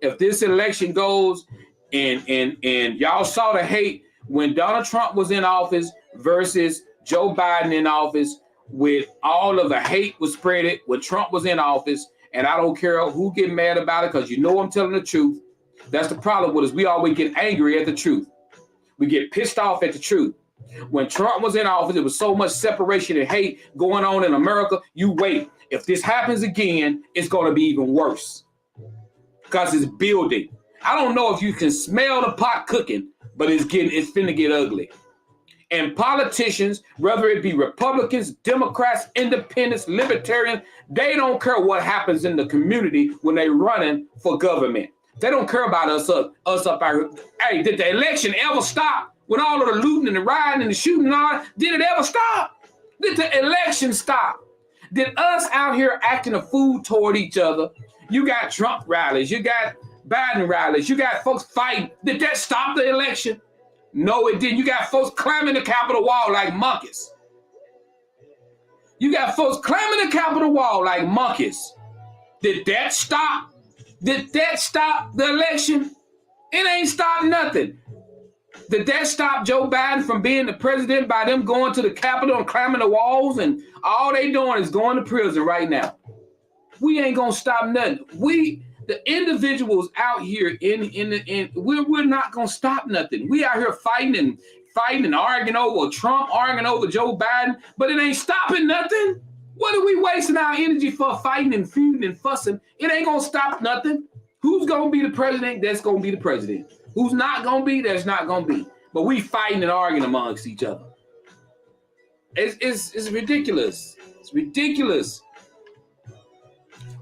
If this election goes and y'all saw the hate when Donald Trump was in office versus Joe Biden in office, with all of the hate was spreaded when Trump was in office, and I don't care who get mad about it because you know I'm telling the truth. That's the problem with us. We always get angry at the truth. We get pissed off at the truth. When Trump was in office, there was so much separation and hate going on in America. You wait. If this happens again, it's going to be even worse because it's building. I don't know if you can smell the pot cooking, but it's finna get ugly. And politicians, whether it be Republicans, Democrats, Independents, Libertarians, they don't care what happens in the community when they're running for government. They don't care about us up out here. Hey, did the election ever stop? When all of the looting and the rioting and the shooting and all that, did it ever stop? Did the election stop? Did us out here acting a fool toward each other? You got Trump rallies, you got Biden rallies, you got folks fighting. Did that stop the election? No, it didn't. You got folks climbing the Capitol wall like monkeys. You got folks climbing the Capitol wall like monkeys. Did that stop? Did that stop the election? It ain't stopped nothing. Did that stop Joe Biden from being the president by them going to the Capitol and climbing the walls, and all they doing is going to prison right now? We ain't gonna stop nothing. The individuals out here we're not gonna stop nothing. We out here fighting and arguing over Trump, arguing over Joe Biden, but it ain't stopping nothing. What are we wasting our energy for, fighting and feuding and fussing? It ain't gonna stop nothing. Who's gonna be the president? That's gonna be the president. Who's not gonna be? That's not gonna be. But we fighting and arguing amongst each other. It's ridiculous. It's ridiculous.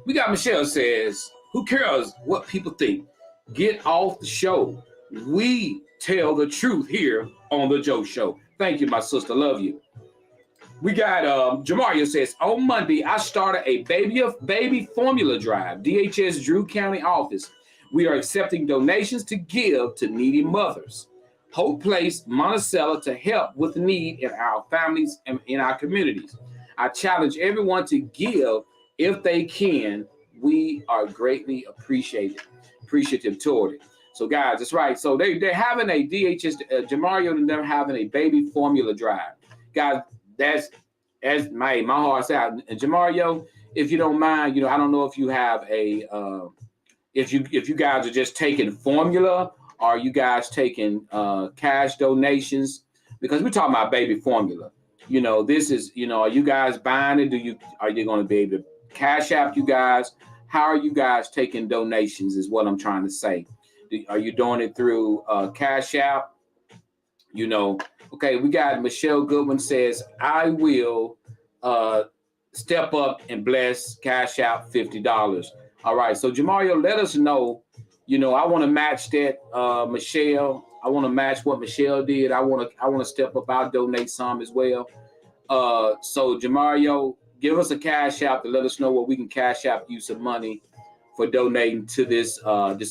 We got Michelle says, who cares what people think? Get off the show. We tell the truth here on the Joe Show. Thank you, my sister. Love you. We got Jamaria says, on Monday, I started a baby formula drive, DHS Drew County office. We are accepting donations to give to needy mothers. Hope Place, Monticello, to help with need in our families and in our communities. I challenge everyone to give if they can. We are greatly appreciative toward it. So, guys, that's right. So they're having a DHS, Jamario and them having a baby formula drive. Guys, that's my heart's out. And Jamario, if you don't mind, I don't know if you have a if you guys are just taking formula or you guys taking cash donations, because we're talking about baby formula. This is, are you guys buying it? Are you going to be able to cash app you guys? How are you guys taking donations is what I'm trying to say. Are you doing it through Cash App? Okay, we got Michelle Goodwin says, I will step up and bless Cash App $50. All right, so Jamario, let us know. I want to match that, Michelle. I want to match what Michelle did. I want to step up. I'll donate some as well. So Jamario, give us a Cash App to let us know what we can Cash App you some money for donating to this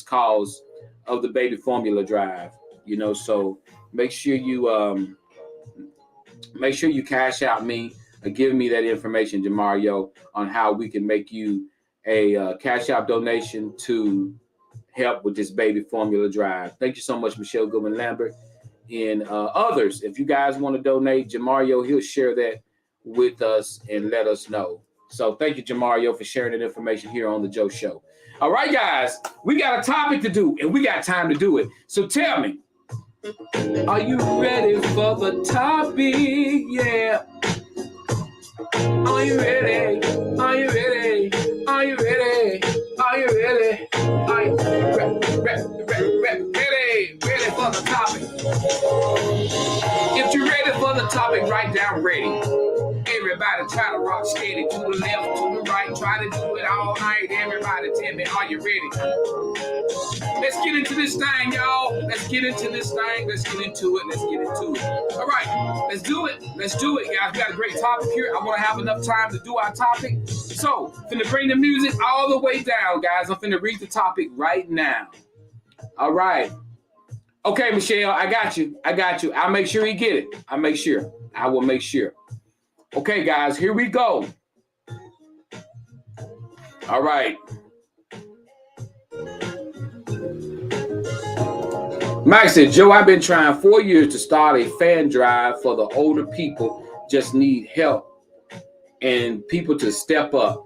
cause of the baby formula drive. So make sure you Cash Out me. giving me that information, Jamario, on how we can make you a Cash App donation to help with this baby formula drive. Thank you so much, Michelle Goodman Lambert. And others, if you guys want to donate, Jamario, he'll share that with us and let us know. So thank you, Jamario, for sharing that information here on the Joe Show. All right, guys, we got a topic to do, and we got time to do it. So tell me, are you ready for the topic? Yeah. Are you ready? Are you ready? Are you ready? Are you ready? Are you ready for the topic? If you're ready for the topic, write down ready. Everybody try to rock steady to the left, to the right, try to do it all night. Everybody tell me, are you ready? Let's get into this thing, y'all. Let's get into this thing. Let's get into it. Let's get into it. All right, let's do it. Let's do it, guys. We got a great topic here. I want to have enough time to do our topic. So, finna bring the music all the way down, guys. I'm finna read the topic right now. All right. Okay, Michelle, I got you. I got you. I'll make sure you get it. I'll make sure. I will make sure. Okay, guys, here we go. All right. Mike said, Joe, I've been trying 4 years to start a fan drive for the older people. Just need help and people to step up.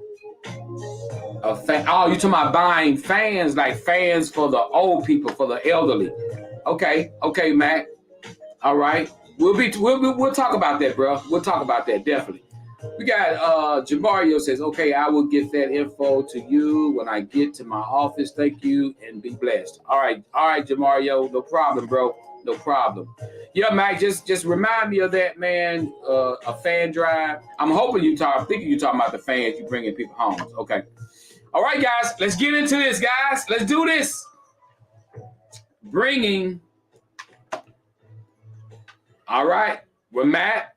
Oh, you talking about buying fans, like fans for the old people, for the elderly. Okay, Mac. All right. We'll talk about that, bro. We'll talk about that, definitely. We got Jamario says, okay, I will get that info to you when I get to my office. Thank you and be blessed. All right, Jamario. No problem, bro. No problem. Yeah, Mac, just remind me of that, man. A fan drive. I'm thinking you're talking about the fans you bringing people home. Okay. All right, guys, let's get into this, guys. Let's do this. All right, we're Matt,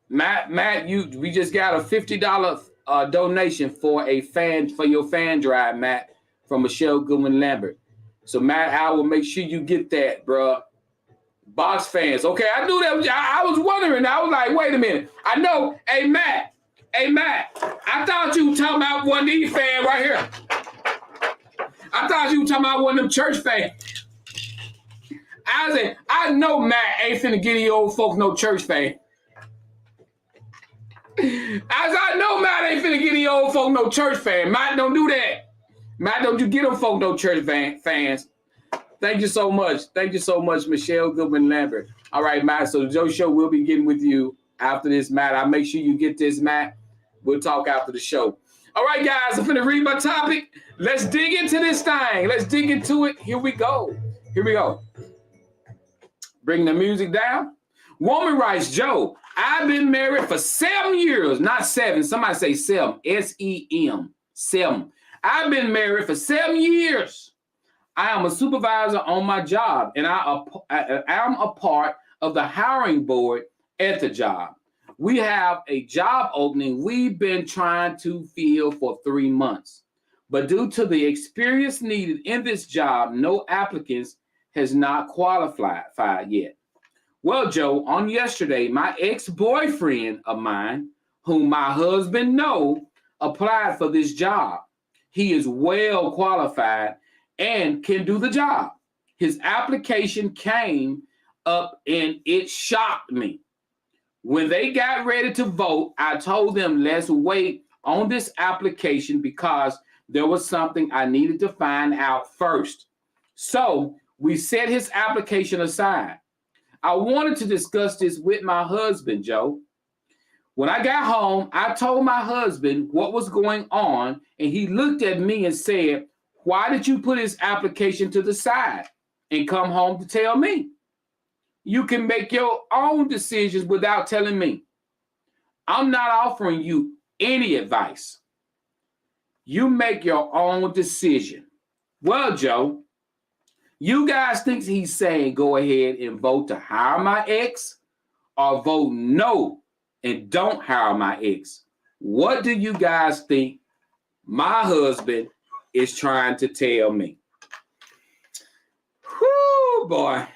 we just got a $50 donation for your fan drive, Matt, from Michelle Goodman Lambert. So, Matt, I will make sure you get that, bro. Box fans. Okay, I knew that. I was wondering. I was like, wait a minute. I know. Hey, Matt. I thought you were talking about one of these fans right here. I thought you were talking about one of them church fans. I said, I know Matt ain't finna get these old folks no church fan. I know Matt ain't finna get these old folks no church fan. Matt, don't do that. Matt, don't you get them folk no church fans. Thank you so much. Thank you so much, Michelle Goodman Lambert. All right, Matt. So the Joe Show will be getting with you after this, Matt. I'll make sure you get this, Matt. We'll talk after the show. All right, guys. I'm finna read my topic. Let's dig into this thing. Let's dig into it. Here we go. Bring the music down. Woman writes, Joe, I've been married for 7 years, not 7. Somebody say 7, S-E-M, 7. I've been married for 7 years. I am a supervisor on my job, and I am a part of the hiring board at the job. We have a job opening we've been trying to fill for 3 months. But due to the experience needed in this job, no applicants has not qualified yet. Well, Joe, on yesterday, my ex-boyfriend of mine, whom my husband knows, applied for this job. He is well qualified and can do the job. His application came up and it shocked me. When they got ready to vote, I told them, let's wait on this application because there was something I needed to find out first. So we set his application aside. I wanted to discuss this with my husband, Joe. When I got home, I told my husband what was going on, and he looked at me and said, why did you put his application to the side and come home to tell me? You can make your own decisions without telling me. I'm not offering you any advice. You make your own decision. Well, Joe, you guys think he's saying go ahead and vote to hire my ex or vote no and don't hire my ex? What do you guys think my husband is trying to tell me? Whoo, boy.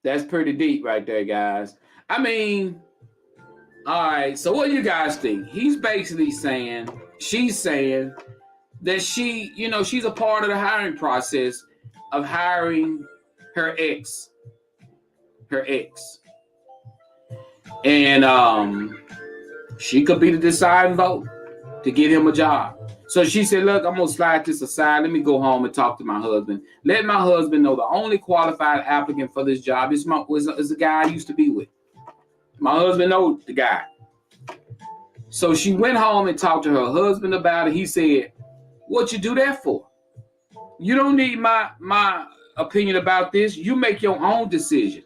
That's pretty deep right there, guys. I mean, all right. So what do you guys think? He's basically saying, she's saying that she's a part of the hiring process of hiring her ex, and she could be the deciding vote to get him a job. So she said, look, I'm going to slide this aside. Let me go home and talk to my husband. Let my husband know the only qualified applicant for this job is the guy I used to be with. My husband knows the guy. So she went home and talked to her husband about it. He said, what you do that for? You don't need my opinion about this. You make your own decision.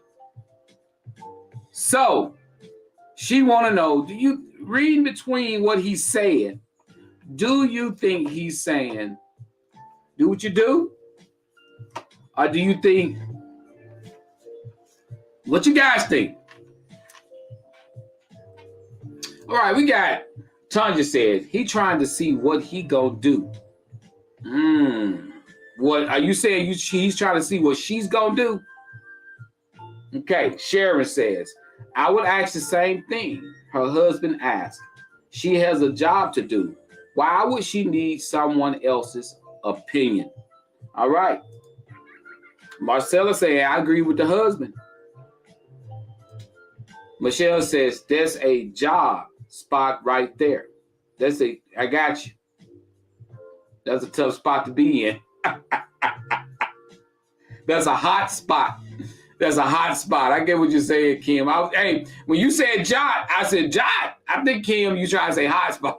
So she want to know, do you read between what he said? Do you think he's saying, do what you do? Or do you think, what you guys think? All right, we got, Tanya said, he trying to see what he gonna do. What are you saying? He's trying to see what she's gonna do? Okay, Sharon says, I would ask the same thing her husband asked. She has a job to do. Why would she need someone else's opinion? All right. Marcella said, I agree with the husband. Michelle says, that's a job spot right there. I got you. That's a tough spot to be in. That's a hot spot. That's a hot spot. I get what you're saying, Kim. Hey, when you said Jot, I said Jot. I think, Kim, you try to say hot spot.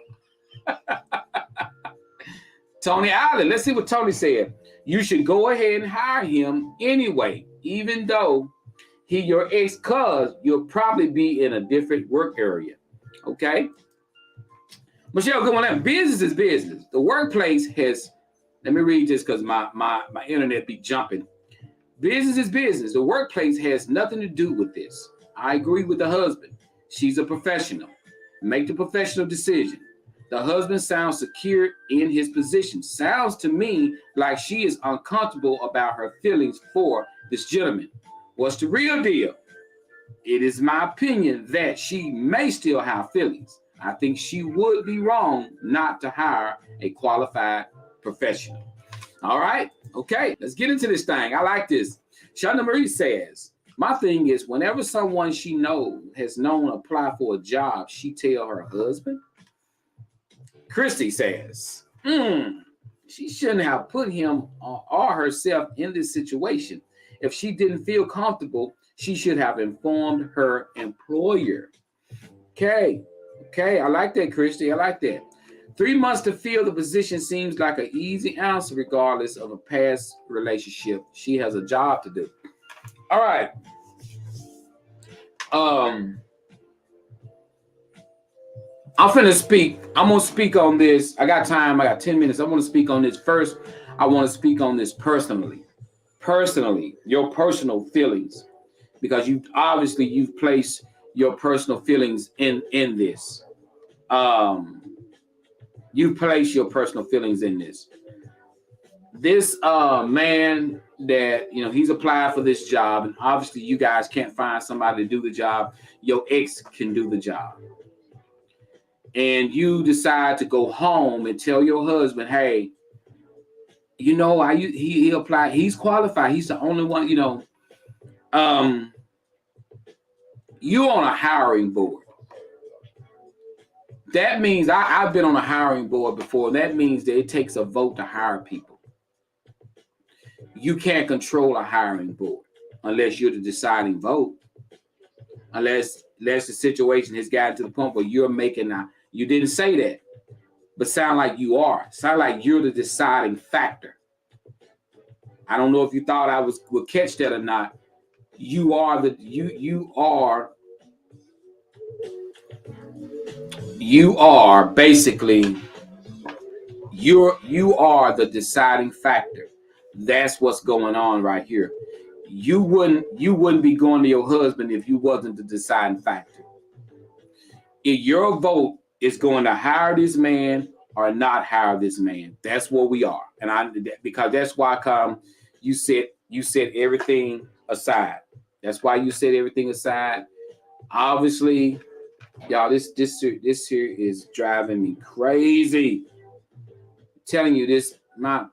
Tony Allen, let's see what Tony said. You should go ahead and hire him anyway, even though he your ex, cuz you'll probably be in a different work area. Okay? Michelle, good one. Business is business. The workplace has, let me read this because my internet be jumping. Business is business. The workplace has nothing to do with this. I agree with the husband. She's a professional. Make the professional decision. The husband sounds secure in his position. Sounds to me like she is uncomfortable about her feelings for this gentleman. What's the real deal? It is my opinion that she may still have feelings. I think she would be wrong not to hire a qualified professional. All right. Okay. Let's get into this thing. I like this. Shonda Marie says, my thing is whenever someone she knows has known apply for a job, she tell her husband. Christy says, she shouldn't have put him or herself in this situation. If she didn't feel comfortable, she should have informed her employer. Okay. I like that, Christy. I like that. 3 months to fill the position seems like an easy answer regardless of a past relationship. She has a job to do. All right. I'm finna speak. I'm going to speak on this. I got time. I got 10 minutes. I want to speak on this first. I want to speak on this personally. Personally, your personal feelings. Because you've placed your personal feelings in this. You place your personal feelings in this. This man that, he's applied for this job, and obviously you guys can't find somebody to do the job. Your ex can do the job. And you decide to go home and tell your husband, hey, he applied, he's qualified, he's the only one, you're on a hiring board. That means I've been on a hiring board before. That means that it takes a vote to hire people. You can't control a hiring board unless you're the deciding vote. Unless the situation has gotten to the point where you're making you didn't say that, but sound like you are. Sound like you're the deciding factor. I don't know if you thought I would catch that or not. You are basically you are the deciding factor. That's what's going on right here. You wouldn't be going to your husband if you wasn't the deciding factor. If your vote is going to hire this man or not hire this man, that's what we are. And because that's why you set everything aside. That's why you set everything aside. Obviously, y'all, this here is driving me crazy. I'm telling you this, my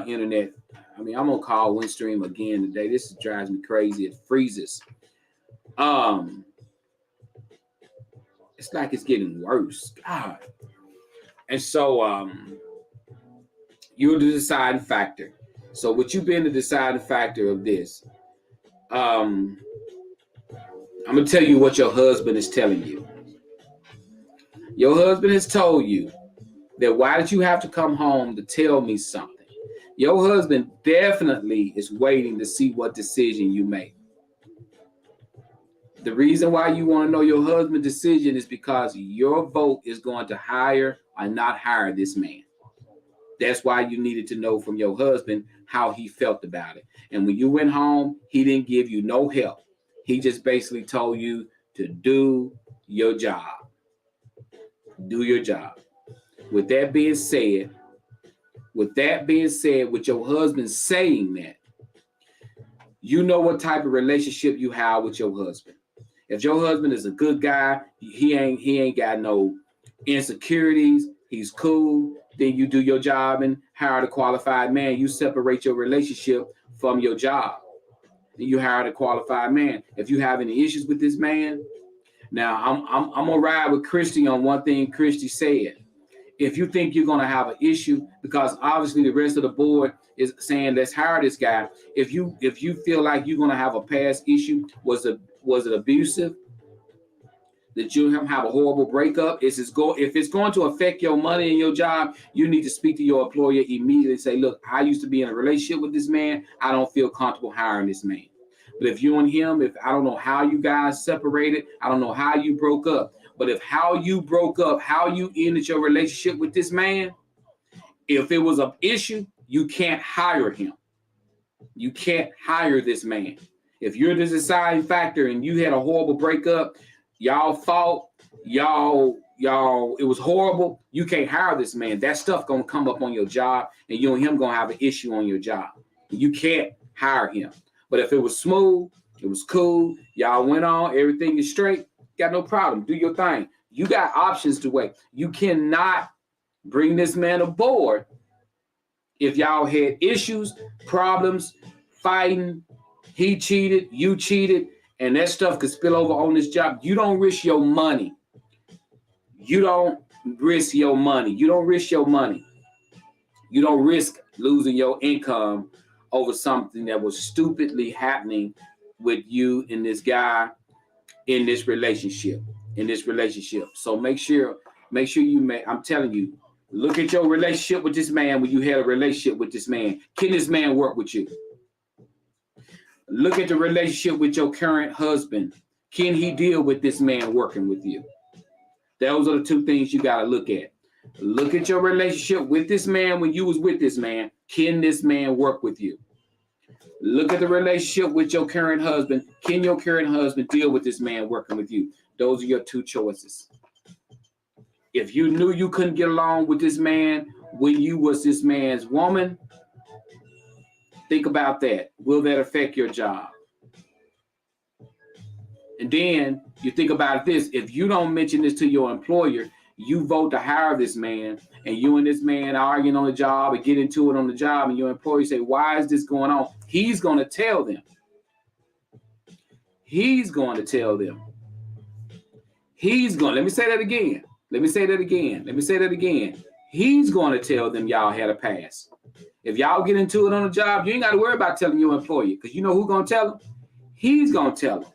internet. I mean, I'm gonna call Windstream again today. This drives me crazy. It freezes. It's like it's getting worse. God. And so you're the deciding factor. So with you being the deciding factor of this, I'm gonna tell you what your husband is telling you. Your husband has told you that why did you have to come home to tell me something? Your husband definitely is waiting to see what decision you make. The reason why you want to know your husband's decision is because your vote is going to hire or not hire this man. That's why you needed to know from your husband how he felt about it. And when you went home, he didn't give you no help. He just basically told you to do your job. Do your job. With that being said, with your husband saying that, you know what type of relationship you have with your husband. If your husband is a good guy, he ain't got no insecurities, he's cool, then you do your job and hire a qualified man. You separate your relationship from your job. And you hire a qualified man. If you have any issues with this man, now I'm gonna ride with Christy on one thing Christy said. If you think you're gonna have an issue, because obviously the rest of the board is saying let's hire this guy. If you feel like you're gonna have a past issue, was it abusive? That you have a horrible breakup? If it's going to affect your money and your job, you need to speak to your employer immediately and say, look, I used to be in a relationship with this man. I don't feel comfortable hiring this man. But if you and him, if I don't know how you guys separated, I don't know how you broke up, but if how you broke up, how you ended your relationship with this man, if it was an issue, you can't hire him. You can't hire this man. If you're the deciding factor and you had a horrible breakup, y'all fought, it was horrible, you can't hire this man. That stuff gonna come up on your job and you and him gonna have an issue on your job. You can't hire him. But if it was smooth, it was cool, y'all went on, everything is straight, got no problem, do your thing. You got options to wait. You cannot bring this man aboard if y'all had issues, problems, fighting, he cheated, you cheated, and that stuff could spill over on this job. You don't risk your money. You don't risk your money. You don't risk your money. You don't risk losing your income over something that was stupidly happening with you and this guy in this relationship. So make sure I'm telling you, look at your relationship with this man when you had a relationship with this man. Can this man work with you? Look at the relationship with your current husband. Can he deal with this man working with you? Those are the two things you got to look at. Look at your relationship with this man when you was with this man. Can this man work with you? Look at the relationship with your current husband. Can your current husband deal with this man working with you? Those are your two choices. If you knew you couldn't get along with this man when you was this man's woman, think about that. Will that affect your job? And then you think about this. If you don't mention this to your employer, you vote to hire this man, and you and this man arguing on the job and get into it on the job, and your employer say, why is this going on? He's going to tell them. Let me say that again. He's going to tell them y'all had a pass. If y'all get into it on the job, you ain't got to worry about telling your employer, because you know who's going to tell them? He's going to tell them.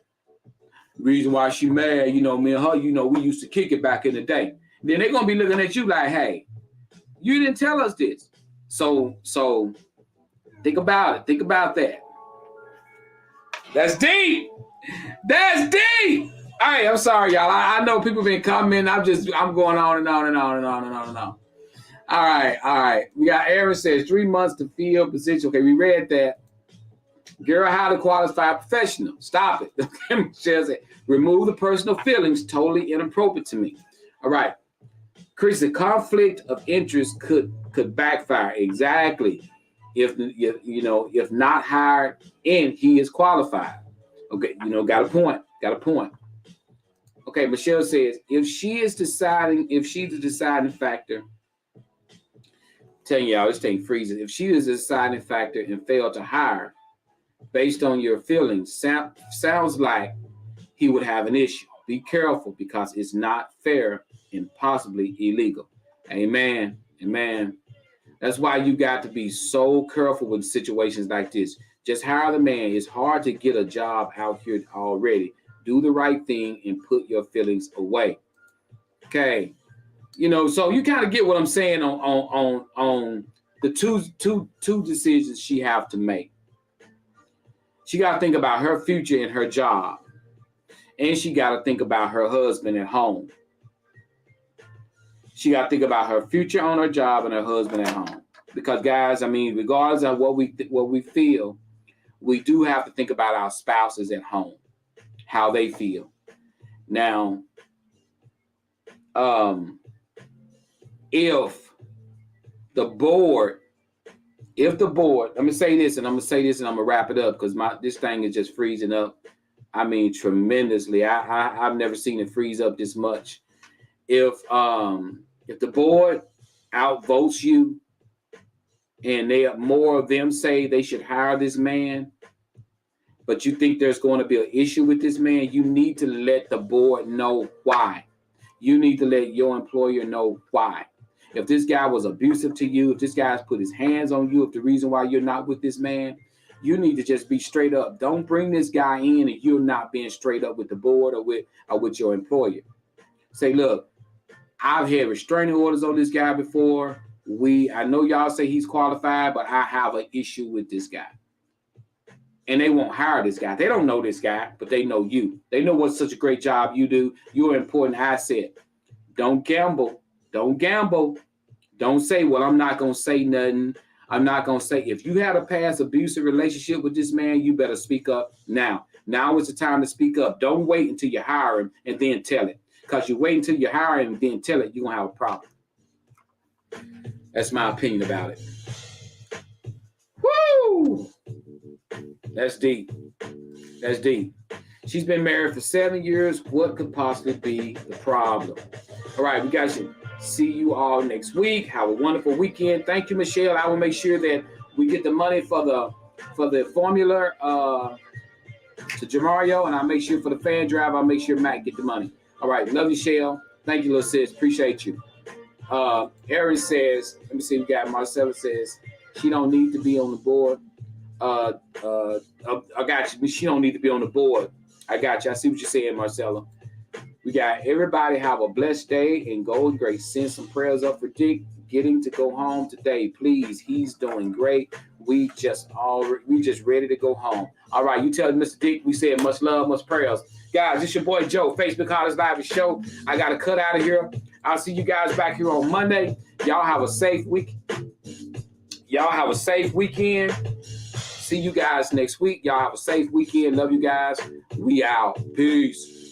The reason why she mad, me and her, we used to kick it back in the day. Then they're going to be looking at you like, hey, you didn't tell us this. So think about it. Think about that. That's deep. All right, I'm sorry, y'all. I know people been commenting. I'm going on and on and on and on and on and on. All right. We got Aaron says 3 months to fill position. Okay, we read that. Girl, how to qualify a professional. Stop it. Michelle said, remove the personal feelings. Totally inappropriate to me. All right. Chris, the conflict of interest could backfire. Exactly. If not hired and he is qualified. Okay, got a point. Okay, Michelle says, if she's the deciding factor, telling y'all this thing freezes. If she is a deciding factor and failed to hire based on your feelings, sounds like he would have an issue. Be careful because it's not fair and possibly illegal. Amen. That's why you got to be so careful with situations like this. Just hire the man. It's hard to get a job out here already. Do the right thing and put your feelings away. Okay. So you kind of get what I'm saying on the two decisions she have to make. She got to think about her future and her job. And she got to think about her husband at home. She got to think about her future on her job and her husband at home. Because, guys, regardless of what we feel, we do have to think about our spouses at home, how they feel. Now, if the board, let me say this and I'm going to wrap it up because this thing is just freezing up. Tremendously. I've never seen it freeze up this much. If the board outvotes you and more of them say they should hire this man, but you think there's going to be an issue with this man, you need to let the board know why. You need to let your employer know why. If this guy was abusive to you, if this guy's put his hands on you, if the reason why you're not with this man, you need to just be straight up. Don't bring this guy in and you're not being straight up with the board or with your employer. Say, look, I've had restraining orders on this guy before. I know y'all say he's qualified, but I have an issue with this guy. And they won't hire this guy. They don't know this guy, but they know you. They know what such a great job you do. You're an important asset. Don't gamble. Don't say, well, I'm not going to say nothing. I'm not going to say, if you had a past abusive relationship with this man, you better speak up now. Now is the time to speak up. Don't wait until you hire him and then tell it. Because you wait until you hire him and then tell it, you're going to have a problem. That's my opinion about it. Woo! That's deep. She's been married for 7 years. What could possibly be the problem? All right, we got you. See you all next week. Have a wonderful weekend. Thank you, Michelle. I will make sure that we get the money for the formula to Jamario, and I'll make sure for the fan drive, I'll make sure Matt get the money. All right, love you, Shell. Thank you, little sis. Appreciate you. Aaron says, let me see, we got Marcella says, she don't need to be on the board. I got you. She don't need to be on the board. I got you. I see what you're saying, Marcella. We got everybody have a blessed day and go with grace. Send some prayers up for Dick getting to go home today. Please, he's doing great. We just ready to go home. All right, you tell Mr. Dick we said much love, much prayers. Guys, it's your boy Joe, Facebook Cottages Live Show. I got to cut out of here. I'll see you guys back here on Monday. Y'all have a safe week. Y'all have a safe weekend. See you guys next week. Y'all have a safe weekend. Love you guys. We out. Peace.